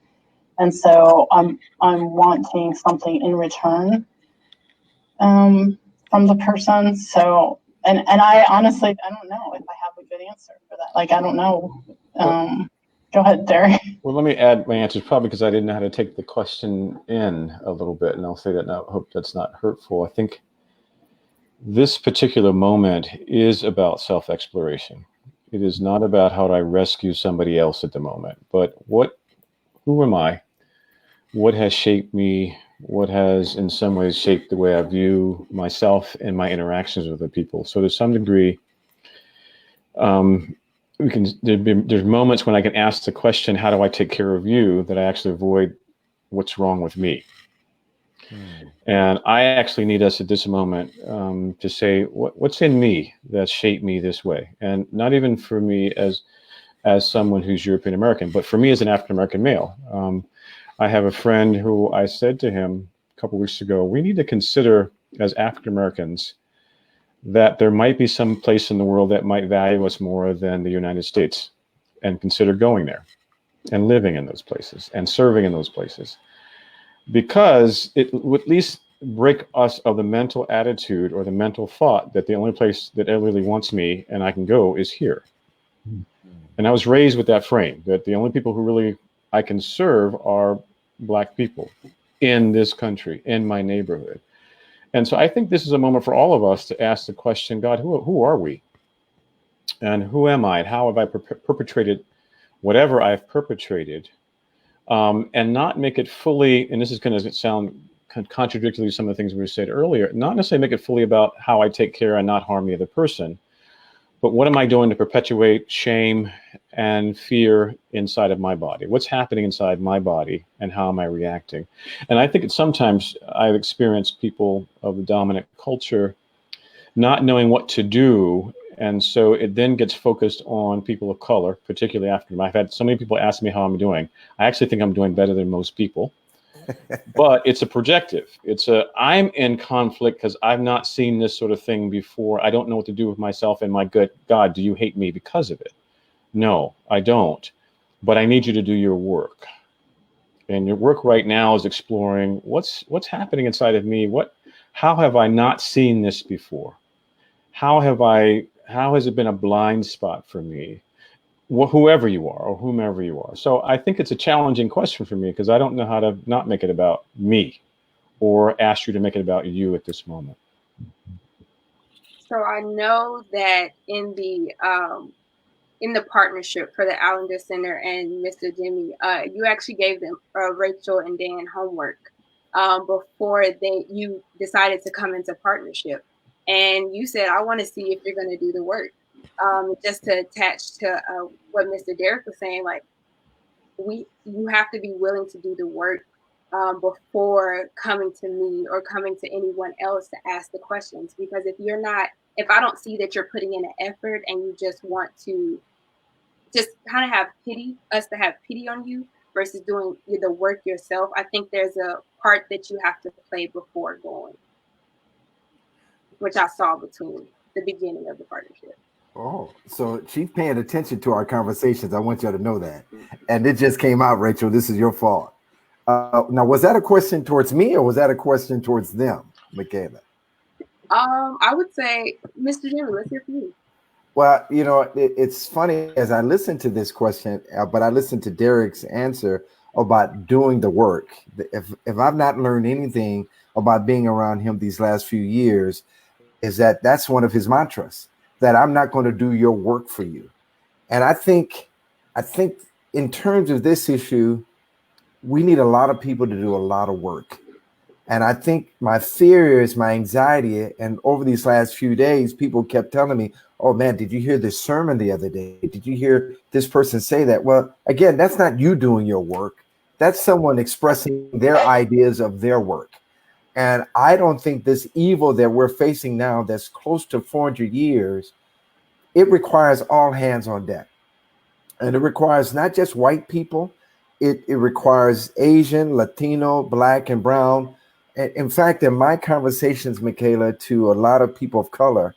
And so I'm wanting something in return from the person. So, and I honestly, I don't know if I have a good answer for that. Like, I don't know. Go ahead, Derek. Well, let me add my answers, probably because I didn't know how to take the question in a little bit. And I'll say that now, I hope that's not hurtful. I think this particular moment is about self-exploration. It is not about how do I rescue somebody else at the moment, but who am I? What has shaped me? What has in some ways shaped the way I view myself and my interactions with other people? So to some degree, there's moments when I can ask the question, how do I take care of you, that I actually avoid what's wrong with me. And I actually need us at this moment to say, what's in me that shaped me this way? And not even for me as someone who's European American, but for me as an African American male. I have a friend who I said to him a couple of weeks ago, we need to consider as African Americans that there might be some place in the world that might value us more than the United States, and consider going there and living in those places and serving in those places, because it would at least break us of the mental attitude or the mental thought that the only place that really wants me and I can go is here. And I was raised with that frame, that the only people who really I can serve are Black people in this country, in my neighborhood. And so I think this is a moment for all of us to ask the question, God, who are we? And who am I? And how have I perpetrated whatever I've perpetrated? And not make it fully, and this is going to sound contradictory to some of the things we said earlier, not necessarily make it fully about how I take care and not harm the other person, but what am I doing to perpetuate shame and fear inside of my body? What's happening inside my body, and how am I reacting? And I think sometimes I've experienced people of the dominant culture not knowing what to do. And so it then gets focused on people of color, particularly African. I've had so many people ask me how I'm doing. I actually think I'm doing better than most people. But it's a projective. I'm in conflict because I've not seen this sort of thing before. I don't know what to do with myself and my good. God, do you hate me because of it? No, I don't. But I need you to do your work. And your work right now is exploring what's happening inside of me. How have I not seen this before? How has it been a blind spot for me? Whoever you are or whomever you are. So I think it's a challenging question for me, because I don't know how to not make it about me or ask you to make it about you at this moment. So I know that in the partnership for the Allender Center and Mr. Jimmy, you actually gave them Rachel and Dan homework before you decided to come into partnership, and you said, I want to see if you're going to do the work. Just to attach to what Mr. Derek was saying, like you have to be willing to do the work before coming to me or coming to anyone else to ask the questions. Because if you're not if I don't see that you're putting in an effort and you just want to just kind of have pity on you versus doing the work yourself, I think there's a part that you have to play before going, which I saw between the beginning of the partnership. Oh, so she's paying attention to our conversations. I want you to know that. And it just came out, Rachel. This is your fault. Now, was that a question towards me or was that a question towards them, Michaela? I would say, Mr. Jimmy, let's hear from you. Well, you know, it's funny as I listened to this question, but I listened to Derek's answer about doing the work. If I've not learned anything about being around him these last few years, is that that's one of his mantras, that I'm not going to do your work for you. And I think in terms of this issue, we need a lot of people to do a lot of work. And I think my fear is my anxiety. And over these last few days, people kept telling me, oh man, did you hear this sermon the other day? Did you hear this person say that? Well, again, that's not you doing your work. That's someone expressing their ideas of their work. And I don't think this evil that we're facing now, that's close to 400 years, it requires all hands on deck. And it requires not just white people, it requires Asian, Latino, Black, and brown. And in fact, in my conversations, Michaela, to a lot of people of color,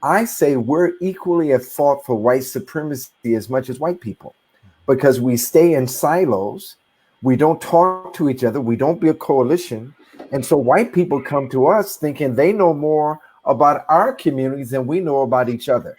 I say we're equally at fault for white supremacy as much as white people, because we stay in silos, we don't talk to each other, we don't build coalition. And so white people come to us thinking they know more about our communities than we know about each other.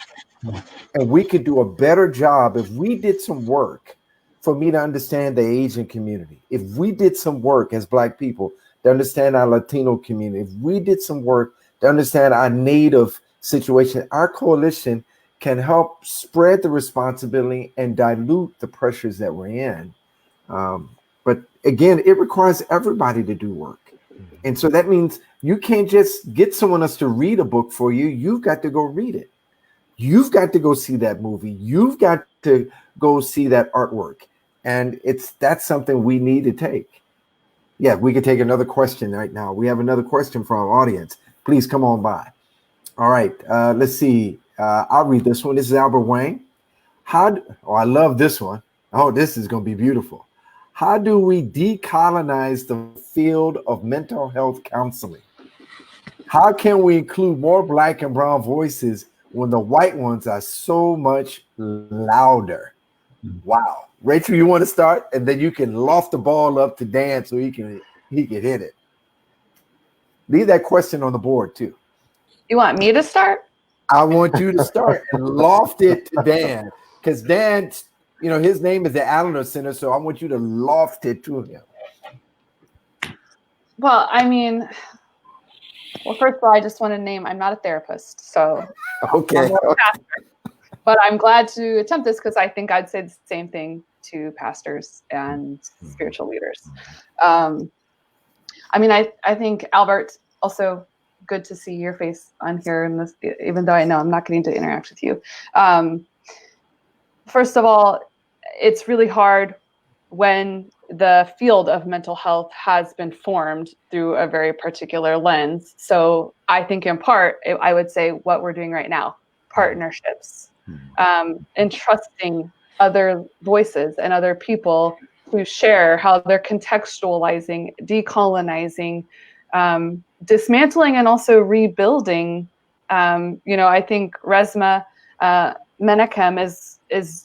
And we could do a better job if we did some work for me to understand the Asian community. If we did some work as Black people to understand our Latino community, if we did some work to understand our Native situation, our coalition can help spread the responsibility and dilute the pressures that we're in. But again, it requires everybody to do work. And so that means you can't just get someone else to read a book for you. You've got to go read it. You've got to go see that movie. You've got to go see that artwork. And that's something we need to take. Yeah, we could take another question right now. We have another question from our audience. Please come on by. All right, let's see. I'll read this one. This is Albert Wang. I love this one. Oh, this is going to be beautiful. How do we decolonize the field of mental health counseling? How can we include more Black and brown voices when the white ones are so much louder? Wow. Rachel, you want to start? And then you can loft the ball up to Dan so he can hit it. Leave that question on the board too. You want me to start? I want you to start and loft it to Dan, because Dan, you know, his name is the Allender Center, so I want you to loft it to him. Well, I mean, first of all, I just want to name, I'm not a therapist, so. Okay. But I'm glad to attempt this because I think I'd say the same thing to pastors and spiritual leaders. I mean, I think, Albert, also good to see your face on here in this, even though I know I'm not getting to interact with you. First of all, it's really hard when the field of mental health has been formed through a very particular lens. So I think in part, I would say what we're doing right now, partnerships, entrusting other voices and other people who share how they're contextualizing, decolonizing, dismantling, and also rebuilding. I think Resmaa Menakem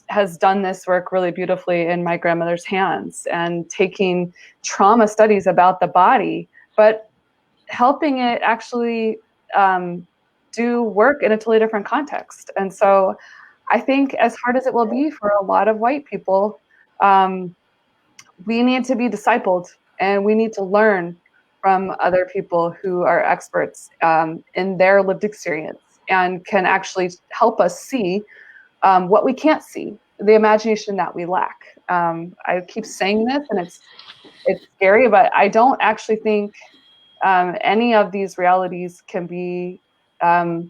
has done this work really beautifully in My Grandmother's Hands, and taking trauma studies about the body, but helping it actually do work in a totally different context. And so I think, as hard as it will be for a lot of white people, we need to be discipled, and we need to learn from other people who are experts in their lived experience and can actually help us see what we can't see, the imagination that we lack. I keep saying this, and it's scary, but I don't actually think any of these realities can be, I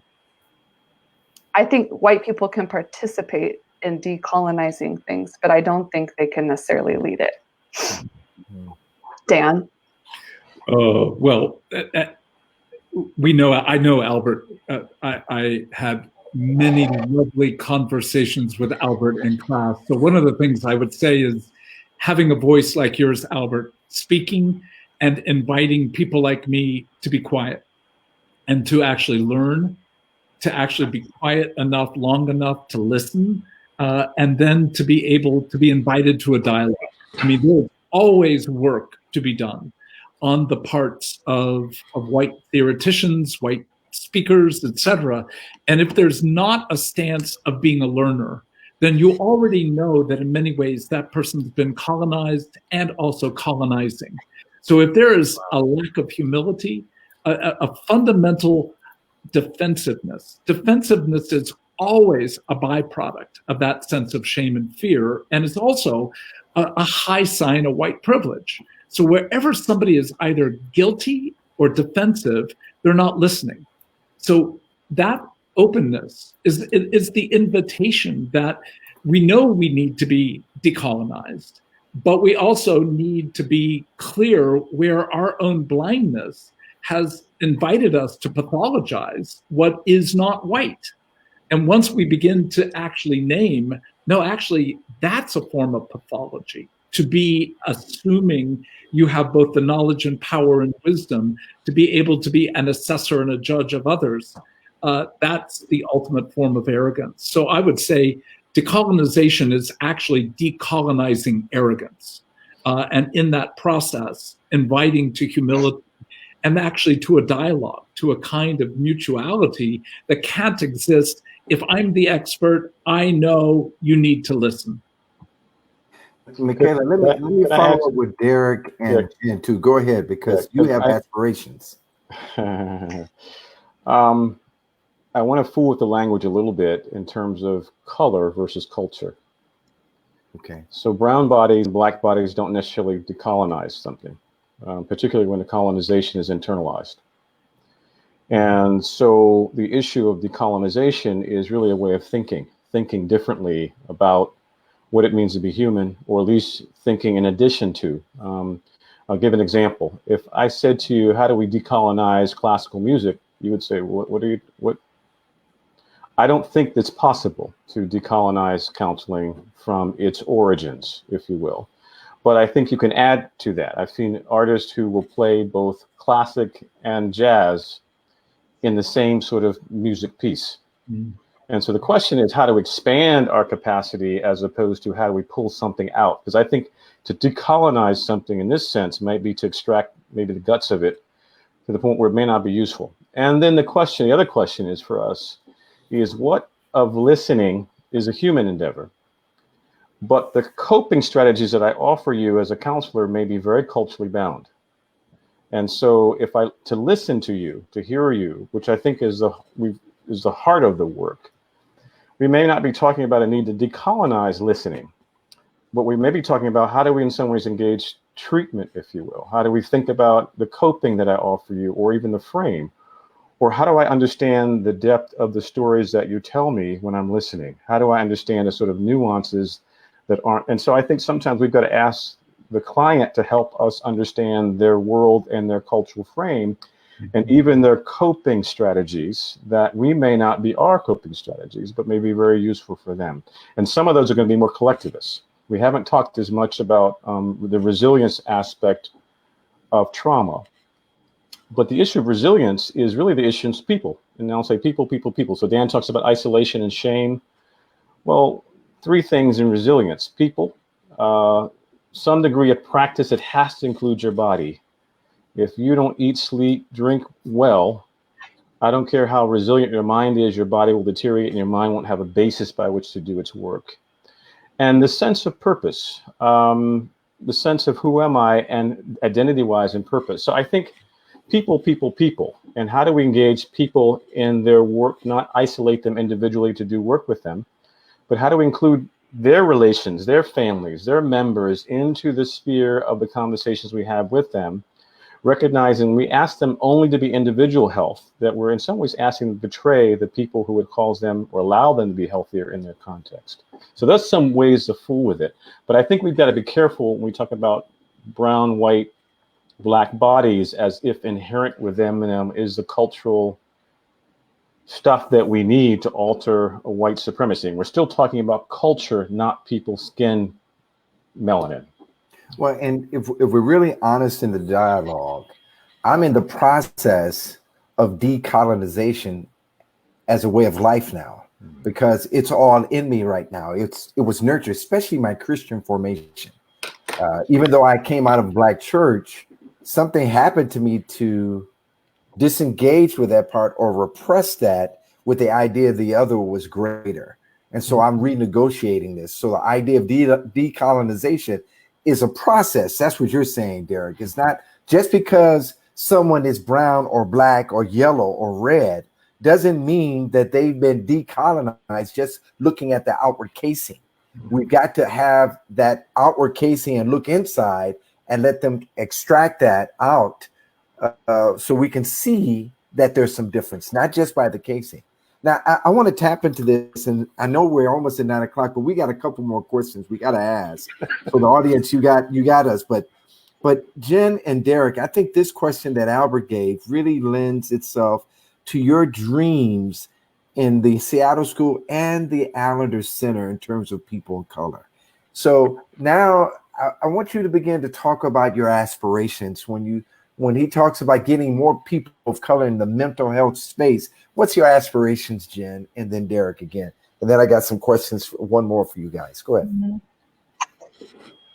think white people can participate in decolonizing things, but I don't think they can necessarily lead it. Dan? Well, I know Albert. I had many lovely conversations with Albert in class. So one of the things I would say is having a voice like yours, Albert, speaking and inviting people like me to be quiet and to actually learn, to actually be quiet enough, long enough to listen, and then to be able to be invited to a dialogue. I mean, there's always work to be done on the parts of white theoreticians, white speakers, etc. And if there's not a stance of being a learner, then you already know that in many ways that person's been colonized and also colonizing. So if there is a lack of humility, a fundamental defensiveness is always a byproduct of that sense of shame and fear, and it's also a high sign of white privilege. So wherever somebody is either guilty or defensive, they're not listening. So that openness is the invitation that we know we need to be decolonized, but we also need to be clear where our own blindness has invited us to pathologize what is not white. And once we begin to actually name, no, actually, that's a form of pathology, to be assuming you have both the knowledge and power and wisdom to be able to be an assessor and a judge of others. That's the ultimate form of arrogance. So I would say decolonization is actually decolonizing arrogance. And in that process, inviting to humility and actually to a dialogue, to a kind of mutuality that can't exist. If I'm the expert, I know you need to listen. Michaela, let me follow up with Derek and Jen too. Go ahead, because you have aspirations. I want to fool with the language a little bit in terms of color versus culture. Okay. So brown bodies, black bodies don't necessarily decolonize something, particularly when the colonization is internalized. And so the issue of decolonization is really a way of thinking differently about what it means to be human, or at least thinking in addition to. I'll give an example. If I said to you, how do we decolonize classical music? You would say, what? I don't think it's possible to decolonize counseling from its origins, if you will. But I think you can add to that. I've seen artists who will play both classic and jazz in the same sort of music piece. Mm. And so the question is how to expand our capacity as opposed to how do we pull something out? Because I think to decolonize something in this sense might be to extract maybe the guts of it to the point where it may not be useful. And then the other question is for us is what of listening is a human endeavor, but the coping strategies that I offer you as a counselor may be very culturally bound. And so to listen to you, to hear you, which I think is the heart of the work, we may not be talking about a need to decolonize listening, but we may be talking about how do we in some ways engage treatment, if you will? How do we think about the coping that I offer you, or even the frame? Or how do I understand the depth of the stories that you tell me when I'm listening? How do I understand the sort of nuances that aren't? And so I think sometimes we've got to ask the client to help us understand their world and their cultural frame, and even their coping strategies that we may not be our coping strategies, but may be very useful for them. And some of those are going to be more collectivist. We haven't talked as much about the resilience aspect of trauma. But the issue of resilience is really the issue of people. And I'll say people. So Dan talks about isolation and shame. Well, three things in resilience. People, some degree of practice that has to include your body. If you don't eat, sleep, drink well, I don't care how resilient your mind is, your body will deteriorate and your mind won't have a basis by which to do its work. And the sense of purpose, the sense of who am I and identity-wise and purpose. So I think people. And how do we engage people in their work, not isolate them individually to do work with them, but how do we include their relations, their families, their members into the sphere of the conversations we have with them, recognizing we ask them only to be individual health, that we're in some ways asking them to betray the people who would cause them or allow them to be healthier in their context. So that's some ways to fool with it. But I think we've got to be careful when we talk about brown, white, Black bodies as if inherent within them is the cultural stuff that we need to alter a white supremacy. And we're still talking about culture, not people's skin melanin. Well, and if we're really honest in the dialogue, I'm in the process of decolonization as a way of life now, because it's all in me right now. It was nurtured, especially my Christian formation. Even though I came out of a Black church, something happened to me to disengage with that part or repress that with the idea the other was greater. And so I'm renegotiating this. So the idea of decolonization is a process. That's what you're saying, Derek. It's not just because someone is brown or black or yellow or red doesn't mean that they've been decolonized just looking at the outward casing. We've got to have that outward casing and look inside and let them extract that out so we can see that there's some difference, not just by the casing. Now, I want to tap into this, and I know we're almost at 9 o'clock, but we got a couple more questions we got to ask. For the audience, you got us. But Jen and Derek, I think this question that Albert gave really lends itself to your dreams in the Seattle School and the Allender Center in terms of people of color. So now I want you to begin to talk about your aspirations when he talks about getting more people of color in the mental health space. What's your aspirations, Jen? And then Derek again. And then I got some questions, one more for you guys. Go ahead. Mm-hmm.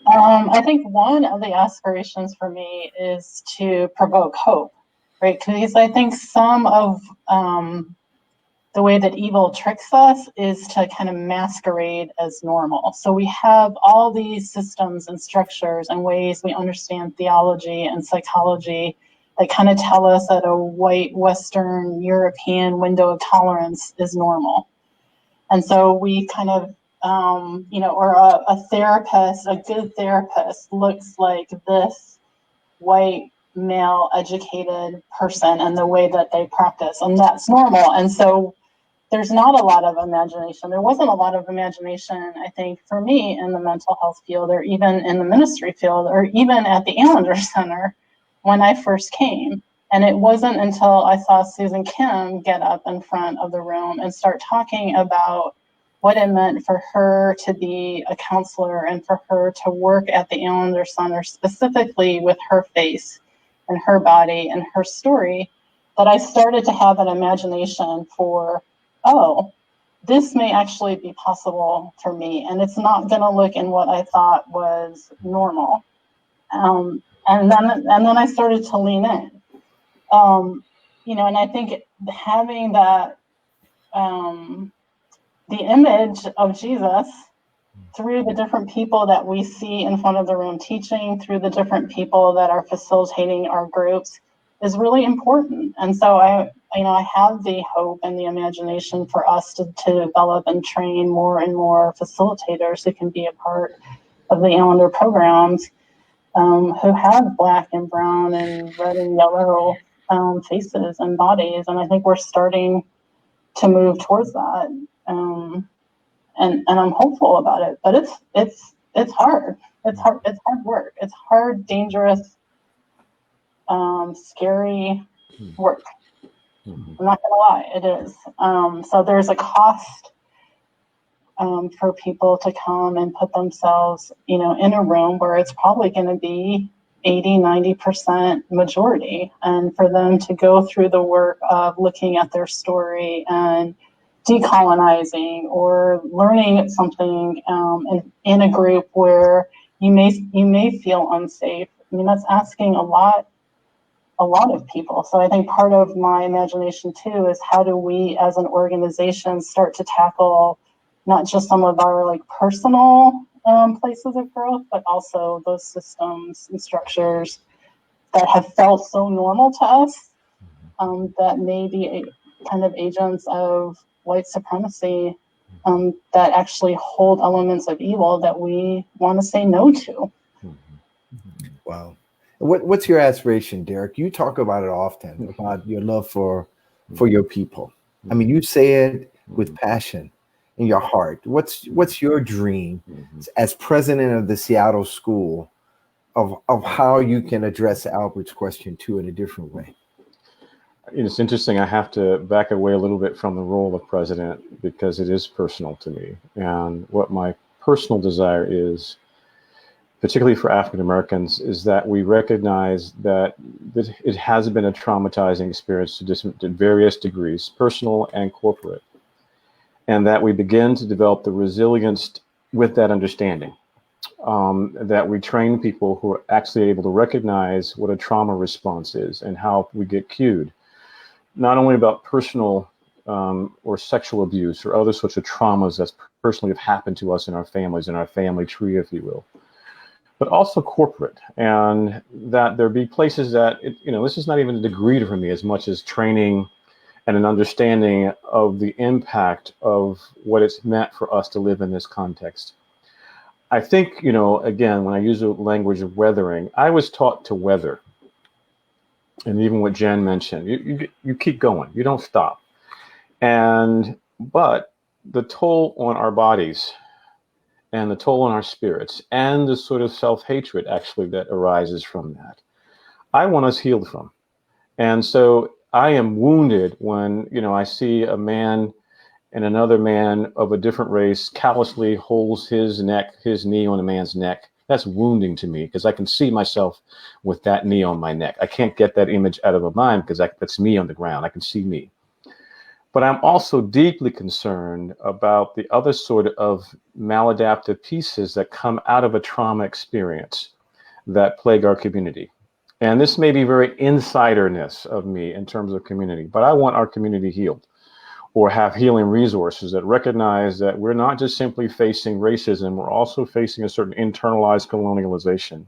I think one of the aspirations for me is to provoke hope, right? Because I think some of the way that evil tricks us is to kind of masquerade as normal. So we have all these systems and structures and ways we understand theology and psychology that kind of tell us that a white, Western, European window of tolerance is normal. And so we kind of, or a therapist, a good therapist looks like this white, male, educated person and the way that they practice, and that's normal. And so there's not a lot of imagination. There wasn't a lot of imagination, I think, for me in the mental health field, or even in the ministry field, or even at the Allender Center when I first came. And it wasn't until I saw Susan Kim get up in front of the room and start talking about what it meant for her to be a counselor and for her to work at the Allender Center specifically with her face and her body and her story, that I started to have an imagination for, oh, this may actually be possible for me, and it's not going to look in what I thought was normal. And then I started to lean in, and I think having that, the image of Jesus through the different people that we see in front of the room teaching, through the different people that are facilitating our groups, is really important. And so I have the hope and the imagination for us to develop and train more and more facilitators who can be a part of the Allender programs, who have Black and brown and red and yellow faces and bodies. And I think we're starting to move towards that. And I'm hopeful about it, but it's hard. It's hard work. It's hard, dangerous, scary work. I'm not gonna lie, it is. So there's a cost for people to come and put themselves, in a room where it's probably going to be 80-90% majority, and for them to go through the work of looking at their story and decolonizing or learning something in a group where you may feel unsafe. I mean, that's asking a lot of people. So I think part of my imagination too is, how do we as an organization start to tackle not just some of our personal places of growth, but also those systems and structures that have felt so normal to us, that may be kind of agents of white supremacy, that actually hold elements of evil that we want to say no to. Wow. What's your aspiration, Derek? You talk about it often, about your love for your people. I mean, you say it with passion in your heart. What's your dream as president of the Seattle School of how you can address Albert's question too in a different way. It's interesting. I have to back away a little bit from the role of president because it is personal to me. And what my personal desire is, particularly for African Americans, is that we recognize that it has been a traumatizing experience to various degrees, personal and corporate, and that we begin to develop the resilience with that understanding. That we train people who are actually able to recognize what a trauma response is and how we get cued, not only about personal or sexual abuse or other sorts of traumas that personally have happened to us in our families, in our family tree, if you will, but also corporate, and that there be places that, this is not even a degree for me as much as training and an understanding of the impact of what it's meant for us to live in this context. I think, again, when I use the language of weathering, I was taught to weather. And even what Jen mentioned, you keep going, you don't stop. But the toll on our bodies and the toll on our spirits and the sort of self-hatred actually that arises from that, I want us healed from. And so I am wounded when, I see a man and another man of a different race callously holds his knee on a man's neck. That's wounding to me because I can see myself with that knee on my neck. I can't get that image out of my mind because that's me on the ground. I can see me. But I'm also deeply concerned about the other sort of maladaptive pieces that come out of a trauma experience that plague our community. And this may be very insiderness of me in terms of community, but I want our community healed, or have healing resources that recognize that we're not just simply facing racism, we're also facing a certain internalized colonialization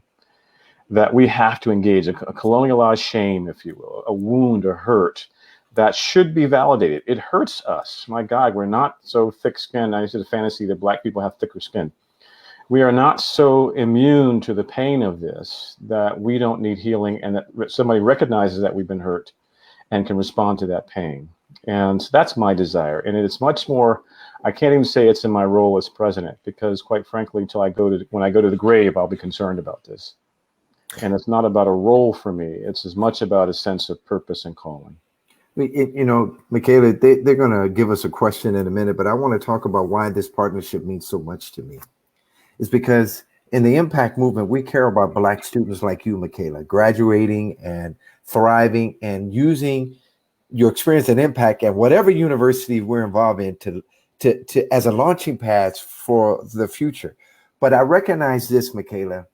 that we have to engage, a colonialized shame, if you will, a wound, a hurt that should be validated. It hurts us. My God, we're not so thick-skinned. I used to fantasy that Black people have thicker skin. We are not so immune to the pain of this that we don't need healing, and that somebody recognizes that we've been hurt and can respond to that pain. And so that's my desire. And it's much more, I can't even say it's in my role as president, because quite frankly, when I go to the grave, I'll be concerned about this. And it's not about a role for me. It's as much about a sense of purpose and calling. Michaela, they're going to give us a question in a minute, but I want to talk about why this partnership means so much to me. It's because in the impact movement, we care about Black students like you, Michaela, graduating and thriving and using your experience and impact at whatever university we're involved in to as a launching pad for the future. But I recognize this, Michaela,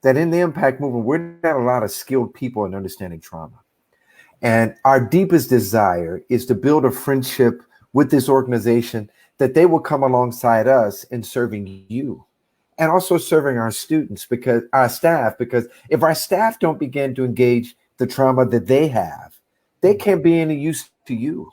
that in the impact movement, we're not a lot of skilled people in understanding trauma. And our deepest desire is to build a friendship with this organization that they will come alongside us in serving you and also serving our students, because our staff, because if our staff don't begin to engage the trauma that they have, they can't be any use to you.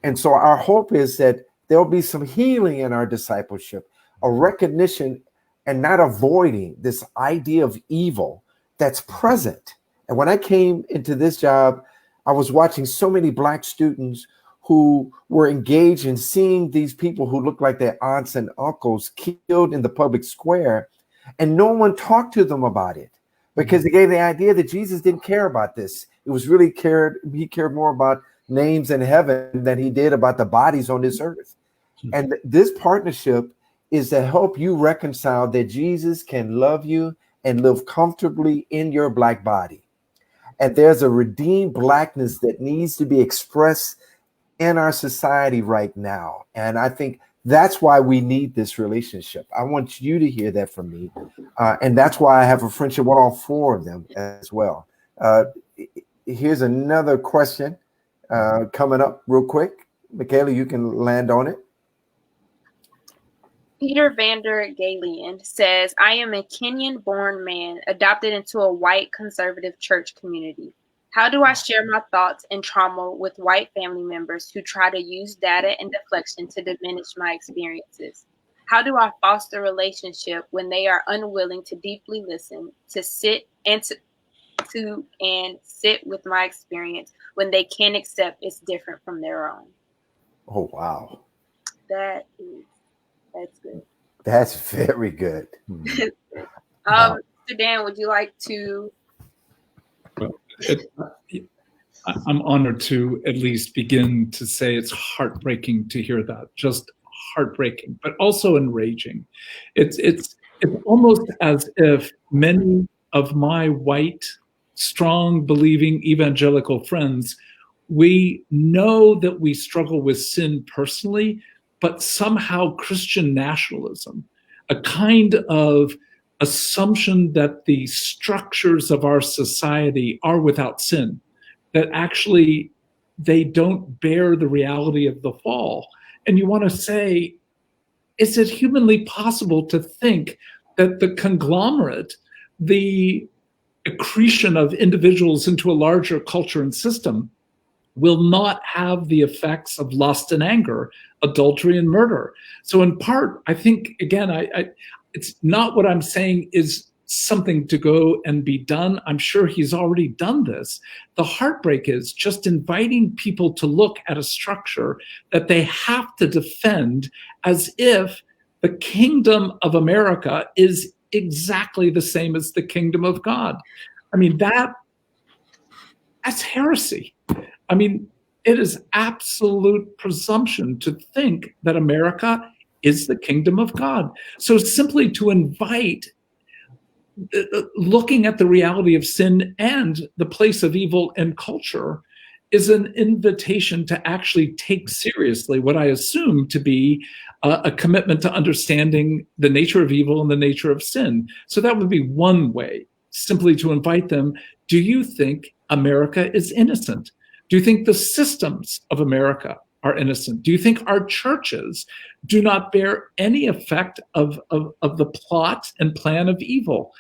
And so our hope is that there'll be some healing in our discipleship, a recognition and not avoiding this idea of evil that's present. And when I came into this job, I was watching so many Black students who were engaged in seeing these people who looked like their aunts and uncles killed in the public square, and no one talked to them about it because they gave the idea that Jesus didn't care about this. It was really he cared more about names in heaven than he did about the bodies on this earth. And this partnership is to help you reconcile that Jesus can love you and live comfortably in your Black body. And there's a redeemed Blackness that needs to be expressed in our society right now. And I think that's why we need this relationship. I want you to hear that from me. And that's why I have a friendship with all four of them as well. Here's another question coming up real quick. Michaela, you can land on it. Peter Vander Galian says, I am a Kenyan-born man adopted into a white conservative church community. How do I share my thoughts and trauma with white family members who try to use data and deflection to diminish my experiences? How do I foster relationship when they are unwilling to deeply listen, to sit with my experience when they can't accept it's different from their own? Oh, wow. That's good. That's very good. Mr. Dan, would you like to? I'm honored to at least begin to say it's heartbreaking to hear that. Just heartbreaking, but also enraging. It's almost as if many of my white, strong, believing evangelical friends, we know that we struggle with sin personally, but somehow Christian nationalism, a kind of assumption that the structures of our society are without sin, that actually they don't bear the reality of the fall. And you want to say, is it humanly possible to think that the conglomerate, the accretion of individuals into a larger culture and system, will not have the effects of lust and anger, adultery and murder? So in part, I think, again, it's not what I'm saying is something to go and be done. I'm sure he's already done this. The heartbreak is just inviting people to look at a structure that they have to defend as if the kingdom of America is exactly the same as the kingdom of God. I mean, that's heresy. I mean, it is absolute presumption to think that America is the kingdom of God. So simply to invite looking at the reality of sin and the place of evil in culture is an invitation to actually take seriously what I assume to be a commitment to understanding the nature of evil and the nature of sin. So that would be one way, simply to invite them. Do you think America is innocent? Do you think the systems of America are innocent? Do you think our churches do not bear any effect of the plot and plan of evil?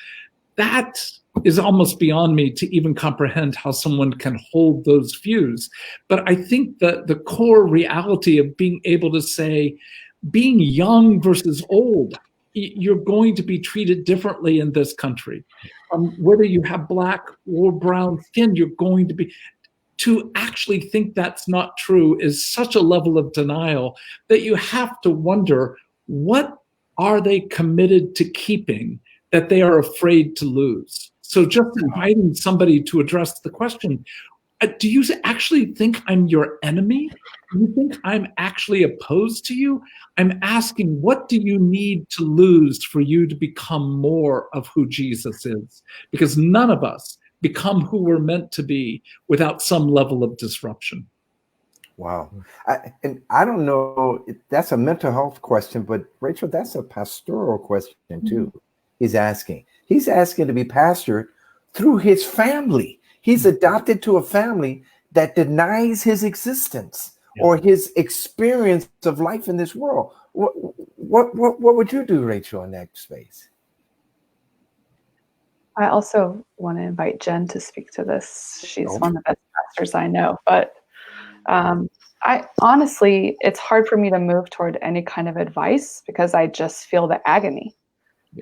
That is almost beyond me to even comprehend how someone can hold those views. But I think that the core reality of being able to say, being young versus old, you're going to be treated differently in this country. Whether you have black or brown skin, you're going to be. To actually think that's not true is such a level of denial that you have to wonder, what are they committed to keeping that they are afraid to lose? So just inviting somebody to address the question, do you actually think I'm your enemy? Do you think I'm actually opposed to you? I'm asking, what do you need to lose for you to become more of who Jesus is? Because none of us become who we're meant to be without some level of disruption. Wow. And I don't know if that's a mental health question, but Rachel, that's a pastoral question too. He's asking to be pastored through his family. He's adopted to a family that denies his existence or his experience of life in this world. What would you do, Rachel, in that space? I also want to invite Jen to speak to this. She's one of the best pastors I know. But I honestly, it's hard for me to move toward any kind of advice because I just feel the agony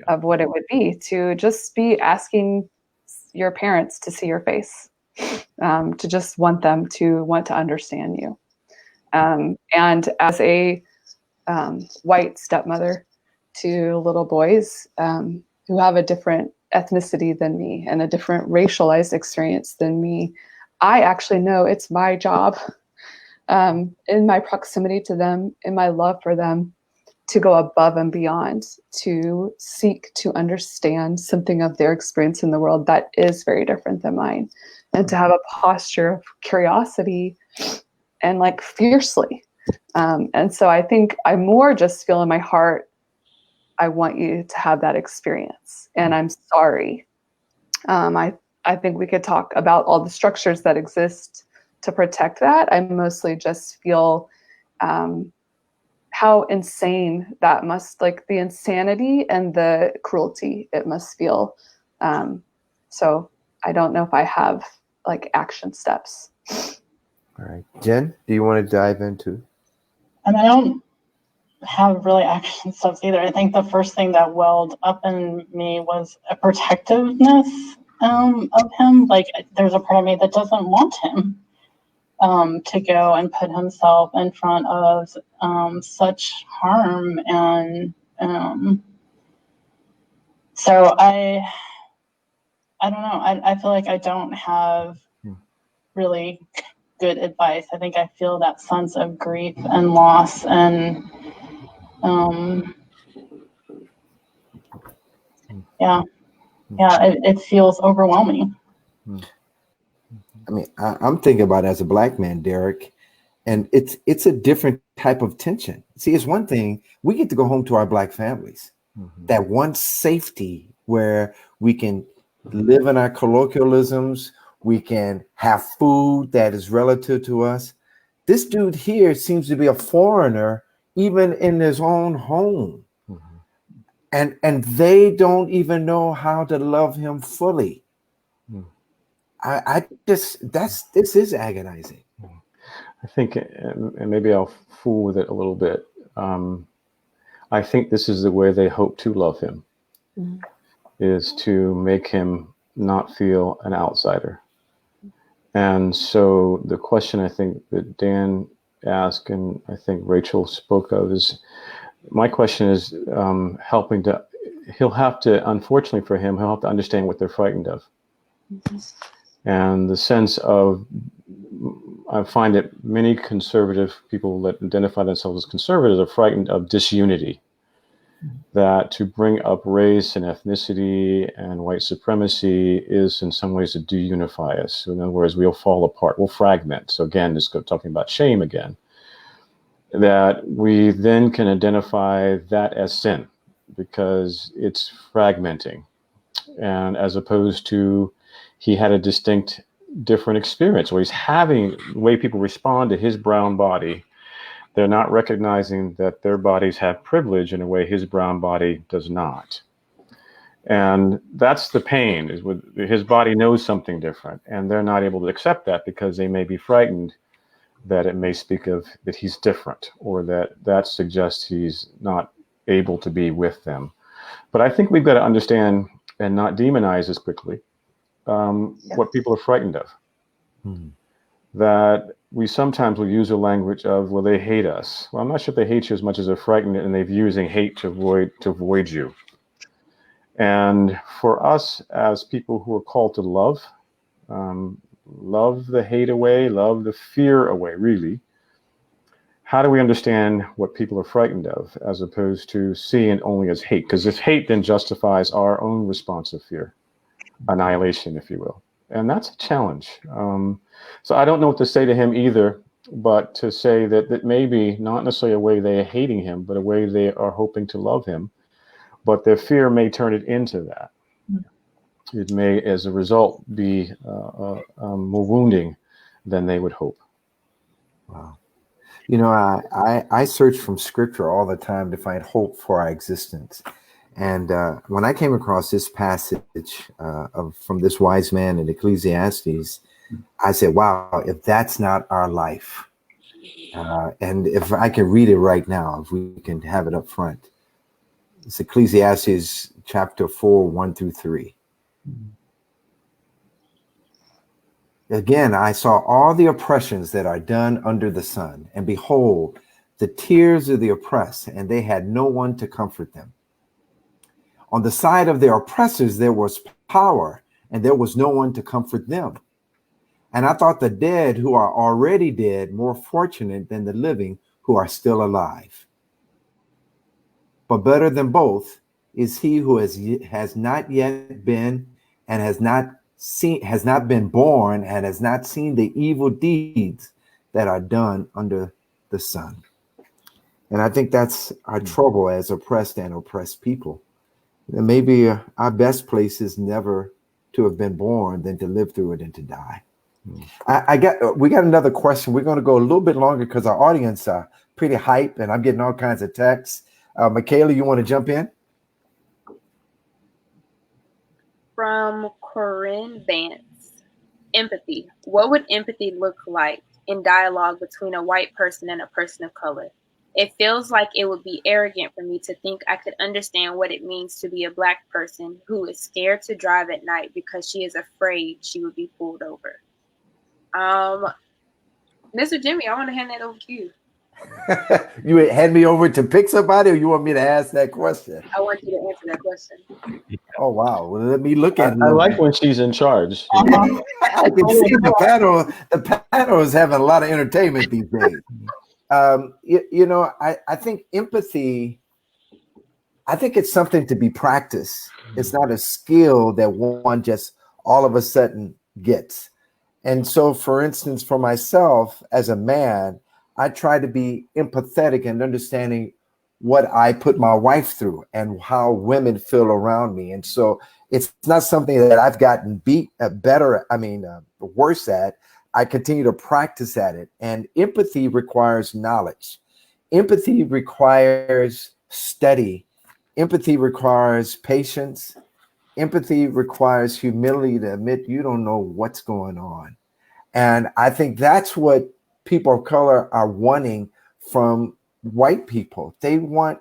of what it would be to just be asking your parents to see your face, to just want them to want to understand you. And as a white stepmother to little boys who have a different ethnicity than me and a different racialized experience than me, I actually know it's my job in my proximity to them, in my love for them, to go above and beyond, to seek to understand something of their experience in the world that is very different than mine, and to have a posture of curiosity and like fiercely. And so I think I more just feel in my heart, I want you to have that experience, and I'm sorry. I think we could talk about all the structures that exist to protect that. I mostly just feel how insane that must, like the insanity and the cruelty it must feel. So I don't know if I have like action steps. All right, Jen, do you want to dive into? And I don't have really action steps either. I think the first thing that welled up in me was a protectiveness of him. Like there's a part of me that doesn't want him to go and put himself in front of such harm. And so I I don't know. I feel like I don't have really good advice. I think I feel that sense of grief and loss, and it feels overwhelming. I mean, I'm thinking about it as a Black man, Derek, and it's a different type of tension. See, it's one thing, we get to go home to our Black families, that one safety where we can live in our colloquialisms, we can have food that is relative to us. This dude here seems to be a foreigner, even in his own home. And they don't even know how to love him fully. This is agonizing. I think, and maybe I'll fool with it a little bit. I think this is the way they hope to love him, is to make him not feel an outsider. And so the question I think that Dan asked, and I think Rachel spoke of, is, my question is he'll have to, unfortunately for him, he'll have to understand what they're frightened of. And the sense of, I find that many conservative people that identify themselves as conservatives are frightened of disunity. That to bring up race and ethnicity and white supremacy is in some ways to de-unify us. So in other words, we'll fall apart, we'll fragment. So again, just talking about shame again, that we then can identify that as sin because it's fragmenting. And as opposed to, he had a distinct different experience where he's having the way people respond to his brown body. They're not recognizing that their bodies have privilege in a way his brown body does not. And that's the pain, is with his body knows something different, and they're not able to accept that because they may be frightened that it may speak of that he's different, or that suggests he's not able to be with them. But I think we've got to understand and not demonize as quickly what people are frightened of. That we sometimes will use a language of, well, they hate us. Well, I'm not sure if they hate you as much as they're frightened, and they're using hate to avoid you. And for us as people who are called to love the hate away, love the fear away, really, how do we understand what people are frightened of as opposed to seeing it only as hate? Because this hate then justifies our own response of fear, annihilation, if you will. And that's a challenge. So I don't know what to say to him either, but to say that maybe not necessarily a way they are hating him, but a way they are hoping to love him, but their fear may turn it into that. It may, as a result, be more wounding than they would hope. Wow. You know, I search from scripture all the time to find hope for our existence. And when I came across this passage from this wise man in Ecclesiastes, I said, wow, if that's not our life. And if I can read it right now, if we can have it up front. It's Ecclesiastes chapter 4, 1-3. Again, I saw all the oppressions that are done under the sun, and behold, the tears of the oppressed, and they had no one to comfort them. On the side of their oppressors, there was power, and there was no one to comfort them. And I thought the dead who are already dead more fortunate than the living who are still alive. But better than both is he who has not yet been and has not been born and has not seen the evil deeds that are done under the sun. And I think that's our trouble as oppressed and oppressed people. And maybe our best place is never to have been born than to live through it and to die. We got another question. We're going to go a little bit longer because our audience are pretty hype and I'm getting all kinds of texts. Michaela, you want to jump in? From Corinne Vance. Empathy. What would empathy look like in dialogue between a white person and a person of color? It feels like it would be arrogant for me to think I could understand what it means to be a Black person who is scared to drive at night because she is afraid she would be pulled over. Mr. Jimmy, I want to hand that over to you. You would hand me over to pick somebody, or you want me to ask that question? I want you to answer that question. Oh wow! Well, let me look at it. I like when she's in charge. I can see the panel. The panel is having a lot of entertainment these days. I think empathy. I think it's something to be practiced. It's not a skill that one just all of a sudden gets. And so, for instance, for myself as a man, I try to be empathetic and understanding what I put my wife through and how women feel around me. And so it's not something that I've gotten worse at. I continue to practice at it. And empathy requires knowledge. Empathy requires study. Empathy requires patience. Empathy requires humility to admit you don't know what's going on. And I think that's what people of color are wanting from white people. They want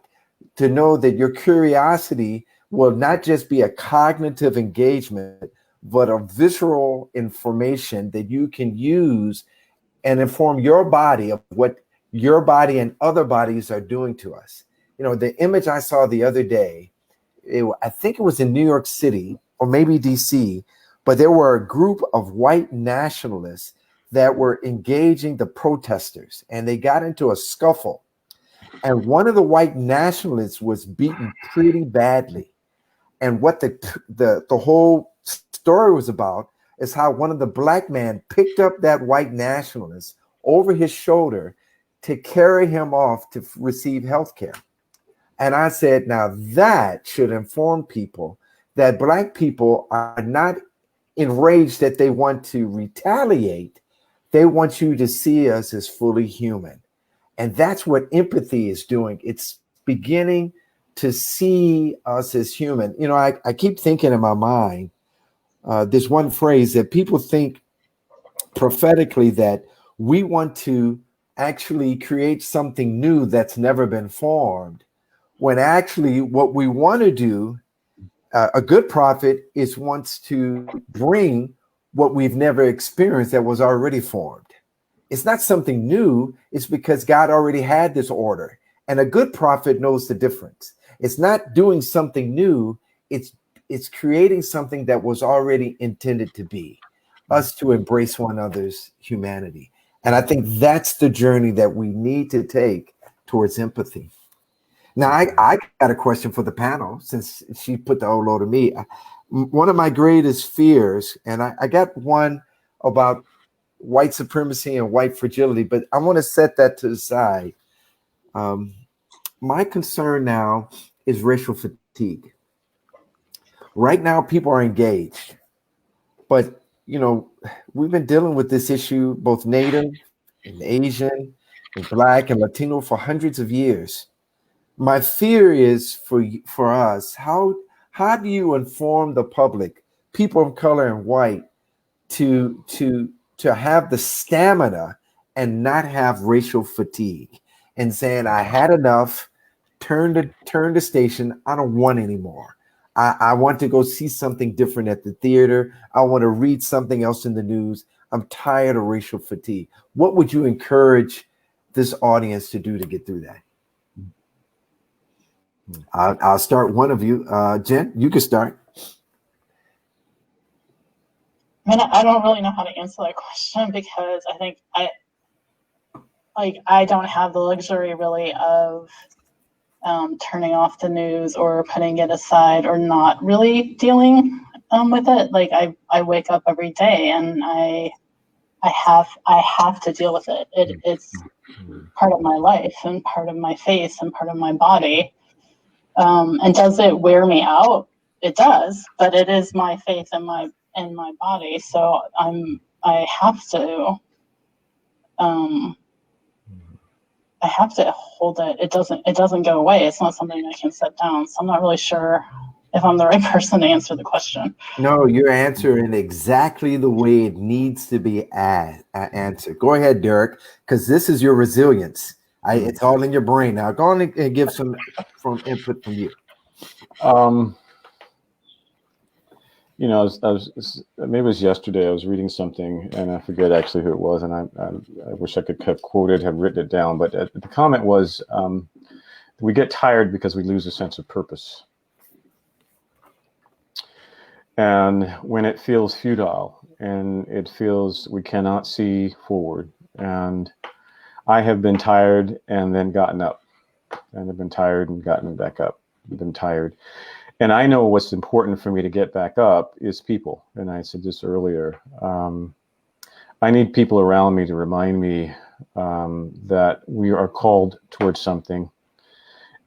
to know that your curiosity will not just be a cognitive engagement, but a visceral information that you can use and inform your body of what your body and other bodies are doing to us. You know, the image I saw the other day, I think it was in New York City or maybe DC, but there were a group of white nationalists that were engaging the protesters, and they got into a scuffle. And one of the white nationalists was beaten pretty badly. And what the whole story was about is how one of the black men picked up that white nationalist over his shoulder to carry him off to receive health care. And I said, now that should inform people that black people are not enraged that they want to retaliate. They want you to see us as fully human. And that's what empathy is doing. It's beginning to see us as human. You know, I keep thinking in my mind, there's one phrase that people think prophetically that we want to actually create something new that's never been formed, when actually what we want to do, a good prophet wants to bring what we've never experienced that was already formed. It's not something new. It's because God already had this order. And a good prophet knows the difference. It's not doing something new. It's creating something that was already intended to be, us to embrace one another's humanity. And I think that's the journey that we need to take towards empathy. Now, I got a question for the panel, since she put the whole load to me. One of my greatest fears, and I got one about white supremacy and white fragility, but I want to set that to the side. My concern now is racial fatigue. Right now, people are engaged, but you know, we've been dealing with this issue, both Native and Asian and Black and Latino, for hundreds of years. My fear is for us, how do you inform the public, people of color and white, to have the stamina and not have racial fatigue and saying, I had enough, turn the station, I don't want anymore. I want to go see something different at the theater. I want to read something else in the news. I'm tired of racial fatigue. What would you encourage this audience to do to get through that? I'll start one of you. Jen, you can start. I mean, I don't really know how to answer that question, because I think I don't have the luxury really of turning off the news or putting it aside or not really dealing with it. Like I wake up every day and I have to deal with it. It's part of my life and part of my face and part of my body. And does it wear me out? It does, but it is my faith and my body. So I have to hold it. It doesn't go away. It's not something I can set down. So I'm not really sure if I'm the right person to answer the question. No, you're answering exactly the way it needs to be answered. Go ahead, Derek, because this is your resilience. It's all in your brain now. Go on and give some input from you. You know, maybe it was yesterday. I was reading something, and I forget actually who it was, and I wish I could have quoted, have written it down. But the comment was, we get tired because we lose a sense of purpose, and when it feels futile and it feels we cannot see forward. And I have been tired and then gotten up, and I've been tired and gotten back up. I've been tired. And I know what's important for me to get back up is people. And I said this earlier. I need people around me to remind me that we are called towards something,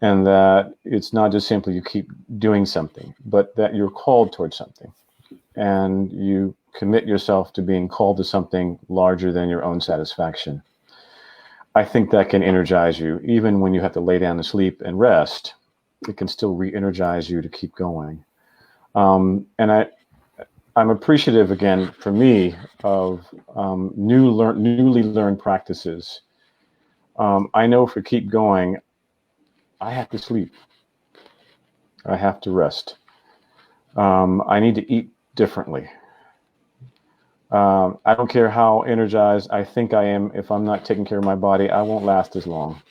and that it's not just simply you keep doing something, but that you're called towards something, and you commit yourself to being called to something larger than your own satisfaction. I think that can energize you, even when you have to lay down to sleep and rest. It can still re-energize you to keep going. And I'm appreciative, again, for me, of newly learned practices. I know for keep going, I have to sleep. I have to rest. I need to eat differently. I don't care how energized I think I am. If I'm not taking care of my body, I won't last as long.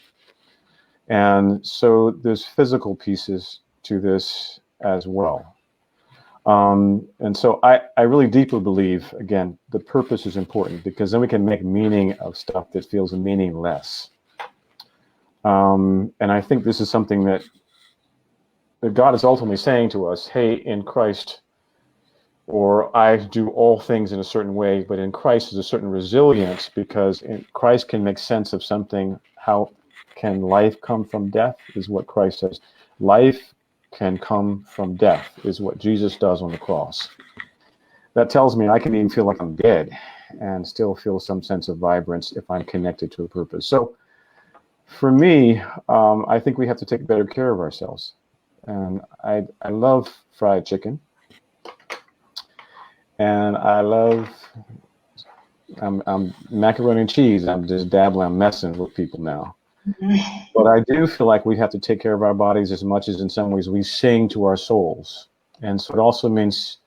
And so there's physical pieces to this as well. And so I really deeply believe, again, the purpose is important, because then we can make meaning of stuff that feels meaningless. And I think this is something that God is ultimately saying to us, hey, in Christ, or I do all things in a certain way, but in Christ is a certain resilience, because in Christ can make sense of something. How can life come from death is what Christ says. Life can come from death is what Jesus does on the cross. That tells me I can even feel like I'm dead and still feel some sense of vibrance if I'm connected to a purpose. So for me, I think we have to take better care of ourselves. And I love fried chicken. And I love I'm macaroni and cheese. I'm just dabbling, I'm messing with people now. But I do feel like we have to take care of our bodies as much as in some ways we sing to our souls. And so it also means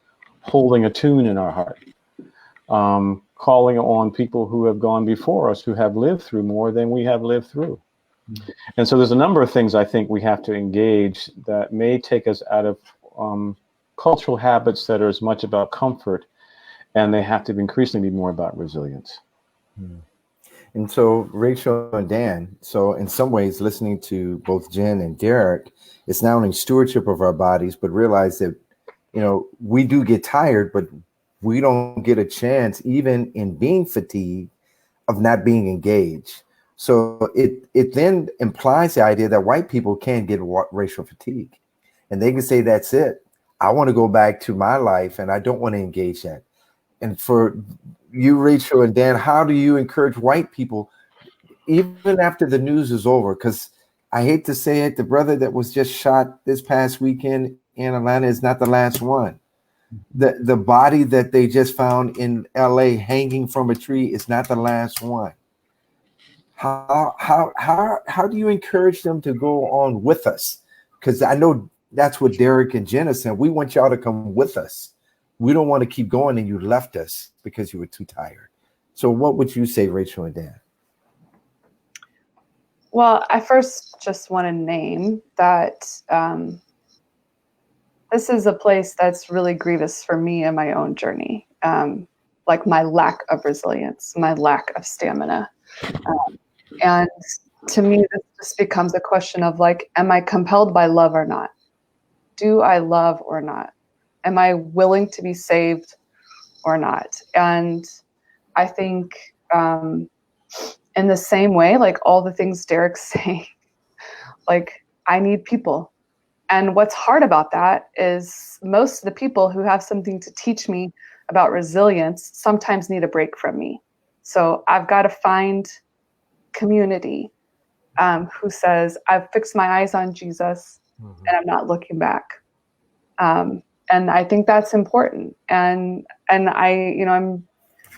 holding a tune in our heart, calling on people who have gone before us, who have lived through more than we have lived through. And so there's a number of things I think we have to engage that may take us out of cultural habits that are as much about comfort, and they have to increasingly be more about resilience. And so, Rachael and Dan, so in some ways, listening to both Jen and Derek, it's not only stewardship of our bodies, but realize that, you know, we do get tired, but we don't get a chance, even in being fatigued, of not being engaged. So it then implies the idea that white people can get racial fatigue, and they can say, that's it. I want to go back to my life, and I don't want to engage that. And for you, Rachael and Dan, how do you encourage white people, even after the news is over? Because I hate to say it, the brother that was just shot this past weekend in Atlanta is not the last one. The body that they just found in LA hanging from a tree is not the last one. How do you encourage them to go on with us? Because I know that's what Derek and Jen said. We want y'all to come with us. We don't want to keep going, and you left us because you were too tired. So what would you say, Rachael and Dan? Well, I first just want to name that this is a place that's really grievous for me in my own journey, like my lack of resilience, my lack of stamina. And to me, this just becomes a question of like, am I compelled by love or not? Do I love or not? Am I willing to be saved or not? And I think in the same way, like all the things Derek's saying, like I need people. And what's hard about that is most of the people who have something to teach me about resilience sometimes need a break from me. So I've got to find community who says, I've fixed my eyes on Jesus and I'm not looking back. And I think that's important. And I, you know, I'm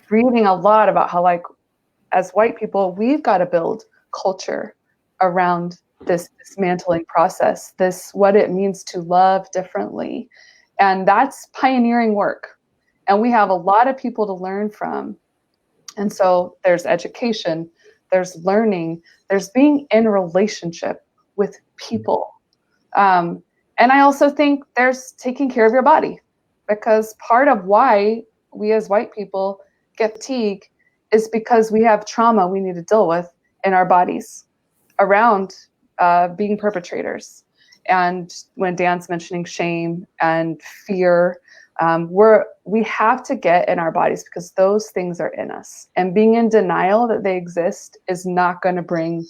reading a lot about how, like, as white people, we've got to build culture around this dismantling process, this, what it means to love differently. And that's pioneering work. And we have a lot of people to learn from. And so there's education, there's learning, there's being in relationship with people. And I also think there's taking care of your body, because part of why we as white people get fatigue is because we have trauma we need to deal with in our bodies around being perpetrators. And when Dan's mentioning shame and fear, we have to get in our bodies because those things are in us. And being in denial that they exist is not going to bring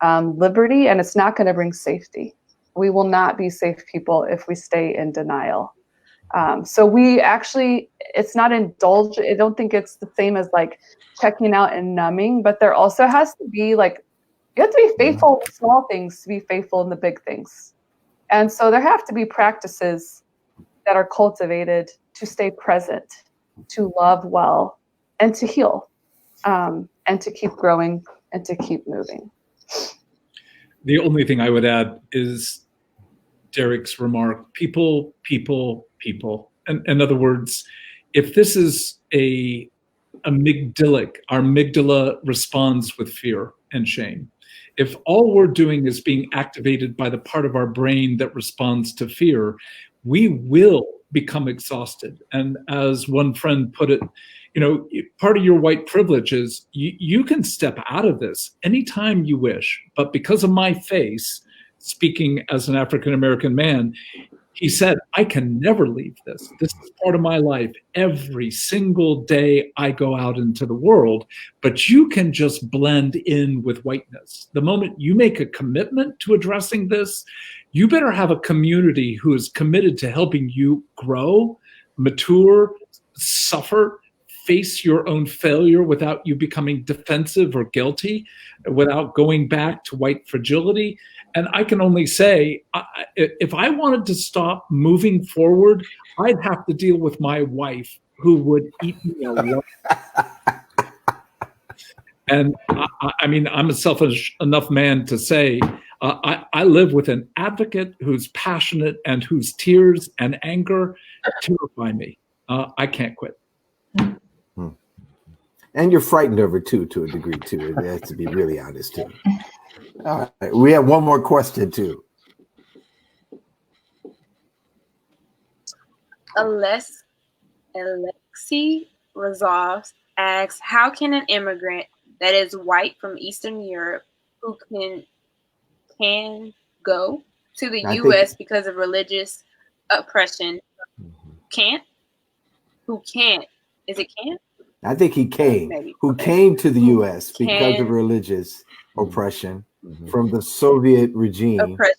liberty, and it's not going to bring safety. We will not be safe people if we stay in denial. So we actually, it's not indulge. I don't think it's the same as like checking out and numbing, but there also has to be like, you have to be faithful in the small things to be faithful in the big things. And so there have to be practices that are cultivated to stay present, to love well, and to heal, and to keep growing and to keep moving. The only thing I would add is Derek's remark, people, people, people. And in other words, if this is our amygdala responds with fear and shame. If all we're doing is being activated by the part of our brain that responds to fear, we will become exhausted. And as one friend put it, part of your white privilege is you can step out of this anytime you wish, but because of my face, speaking as an African-American man, he said, I can never leave this. This is part of my life. Every single day I go out into the world, but you can just blend in with whiteness. The moment you make a commitment to addressing this, you better have a community who is committed to helping you grow, mature, suffer, face your own failure without you becoming defensive or guilty, without going back to white fragility. And I can only say, if I wanted to stop moving forward, I'd have to deal with my wife, who would eat me alive. And I mean, I'm a selfish enough man to say, I live with an advocate who's passionate and whose tears and anger terrify me. I can't quit. And you're frightened of her too, to a degree too. It has to be really honest too. All right, we have one more question too. Alexi Resolves asks, how can an immigrant that is white from Eastern Europe who can go to the U.S. because of religious oppression can't? Who can't? Is it can't? I think he came. Maybe. Who came to the U.S. because of religious oppression from the Soviet regime. Oppression.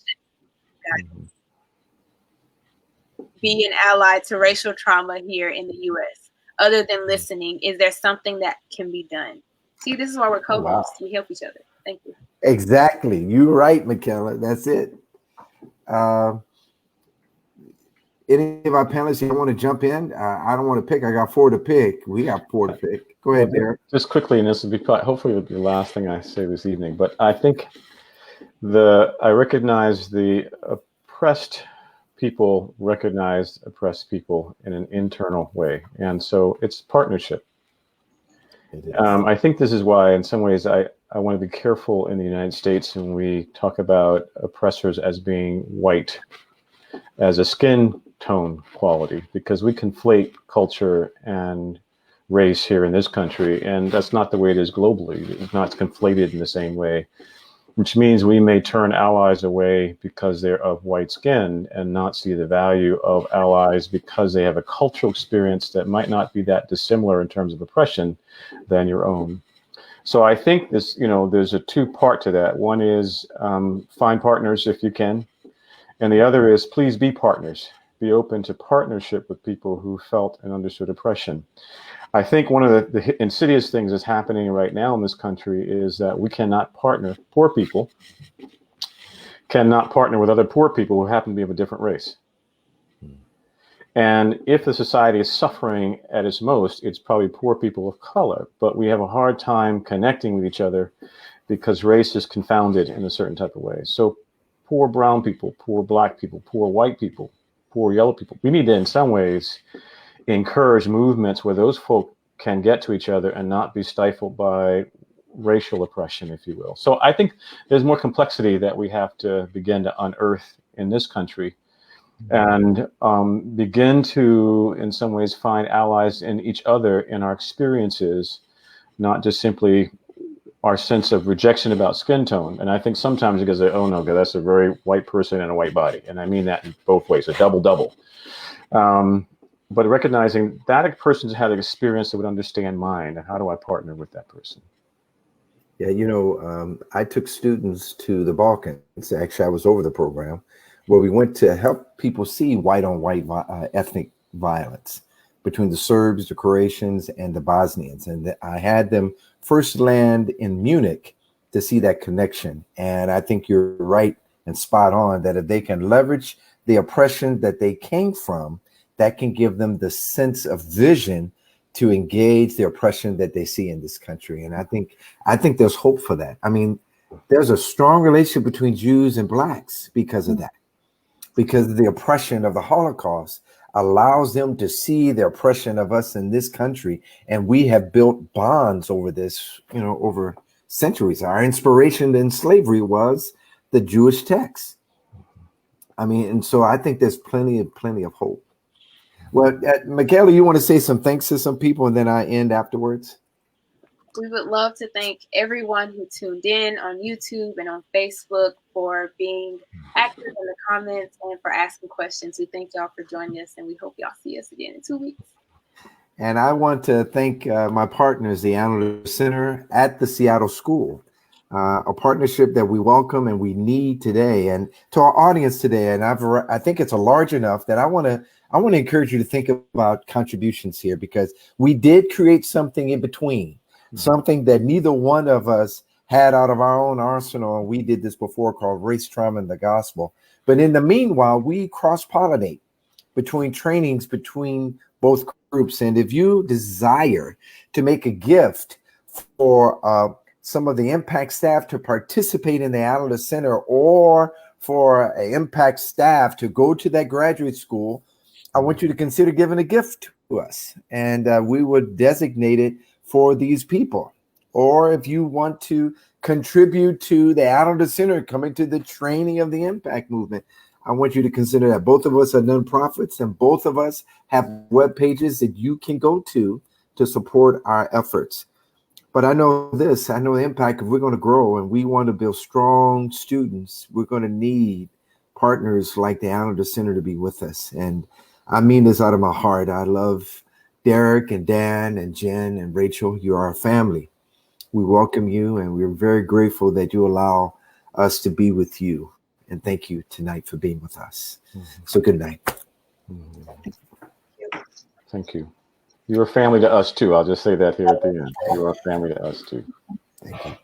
Be an ally to racial trauma here in the U.S. Other than listening, is there something that can be done? See, this is why we're co-hosts. We help each other. Thank you. Exactly. You're right, Michaela. That's it. Any of our panelists, you want to jump in? I don't want to pick. I got 4 to pick. We got 4 to pick. Go ahead, Derek. Just quickly, and this will be hopefully it'll be the last thing I say this evening. But I think I recognize the oppressed people recognize oppressed people in an internal way, and so it's partnership. I think this is why, in some ways, I want to be careful in the United States when we talk about oppressors as being white, as a skin tone quality, because we conflate culture and race here in this country, and that's not the way it is globally. It's not conflated in the same way, which means we may turn allies away because they're of white skin and not see the value of allies because they have a cultural experience that might not be that dissimilar in terms of oppression than your own. So I think this, there's a 2-part to that. One is find partners if you can, and the other is please be partners. Be open to partnership with people who felt and understood oppression. I think one of the insidious things that's happening right now in this country is that we cannot partner, poor people cannot partner with other poor people who happen to be of a different race. And if the society is suffering at its most, it's probably poor people of color, but we have a hard time connecting with each other because race is confounded in a certain type of way. So poor brown people, poor black people, poor white people poor yellow people. We need to, in some ways, encourage movements where those folk can get to each other and not be stifled by racial oppression, if you will. So I think there's more complexity that we have to begin to unearth in this country, and begin to, in some ways, find allies in each other in our experiences, not just simply our sense of rejection about skin tone. And I think sometimes you can say, oh no, that's a very white person in a white body. And I mean that in both ways, a double. But recognizing that a person's had an experience that would understand mine, and how do I partner with that person? Yeah, you know, I took students to the Balkans. Actually, I was over the program where we went to help people see white on white ethnic violence between the Serbs, the Croatians, and the Bosnians. And I had them first land in Munich to see that connection. And I think you're right and spot on that if they can leverage the oppression that they came from, that can give them the sense of vision to engage the oppression that they see in this country. And I think there's hope for that. I mean, there's a strong relationship between Jews and Blacks because of that, because the oppression of the Holocaust allows them to see the oppression of us in this country. And we have built bonds over this, you know, over centuries. Our inspiration in slavery was the Jewish text. I mean, and so I think there's plenty of hope. Well, Michaela, you want to say some thanks to some people and then I end afterwards? We would love to thank everyone who tuned in on YouTube and on Facebook for being active in the comments and for asking questions. We thank y'all for joining us, and we hope y'all see us again in 2 weeks. And I want to thank my partners, the Allender Center at the Seattle School, a partnership that we welcome and we need today. And to our audience today, and I think it's a large enough that I want to encourage you to think about contributions here, because we did create something in between. Something that neither one of us had out of our own arsenal. And we did this before, called Race, Trauma, and the Gospel. But in the meanwhile, we cross-pollinate between trainings, between both groups. And if you desire to make a gift for some of the Impact staff to participate in the Allender Center, or for an Impact staff to go to that graduate school, I want you to consider giving a gift to us. And we would designate it for these people. Or if you want to contribute to the Allender Center coming to the training of the Impact movement, I want you to consider that. Both of us are nonprofits, and both of us have web pages that you can go to support our efforts. But I know this, I know the Impact, if we're going to grow and we want to build strong students, we're going to need partners like the Allender Center to be with us. And I mean this out of my heart. I love Derek and Dan and Jen and Rachel. You are our family. We welcome you, and we're very grateful that you allow us to be with you. And thank you tonight for being with us. So good night. Thank you. You're a family to us too. I'll just say that here at the end. You're a family to us too. Thank you.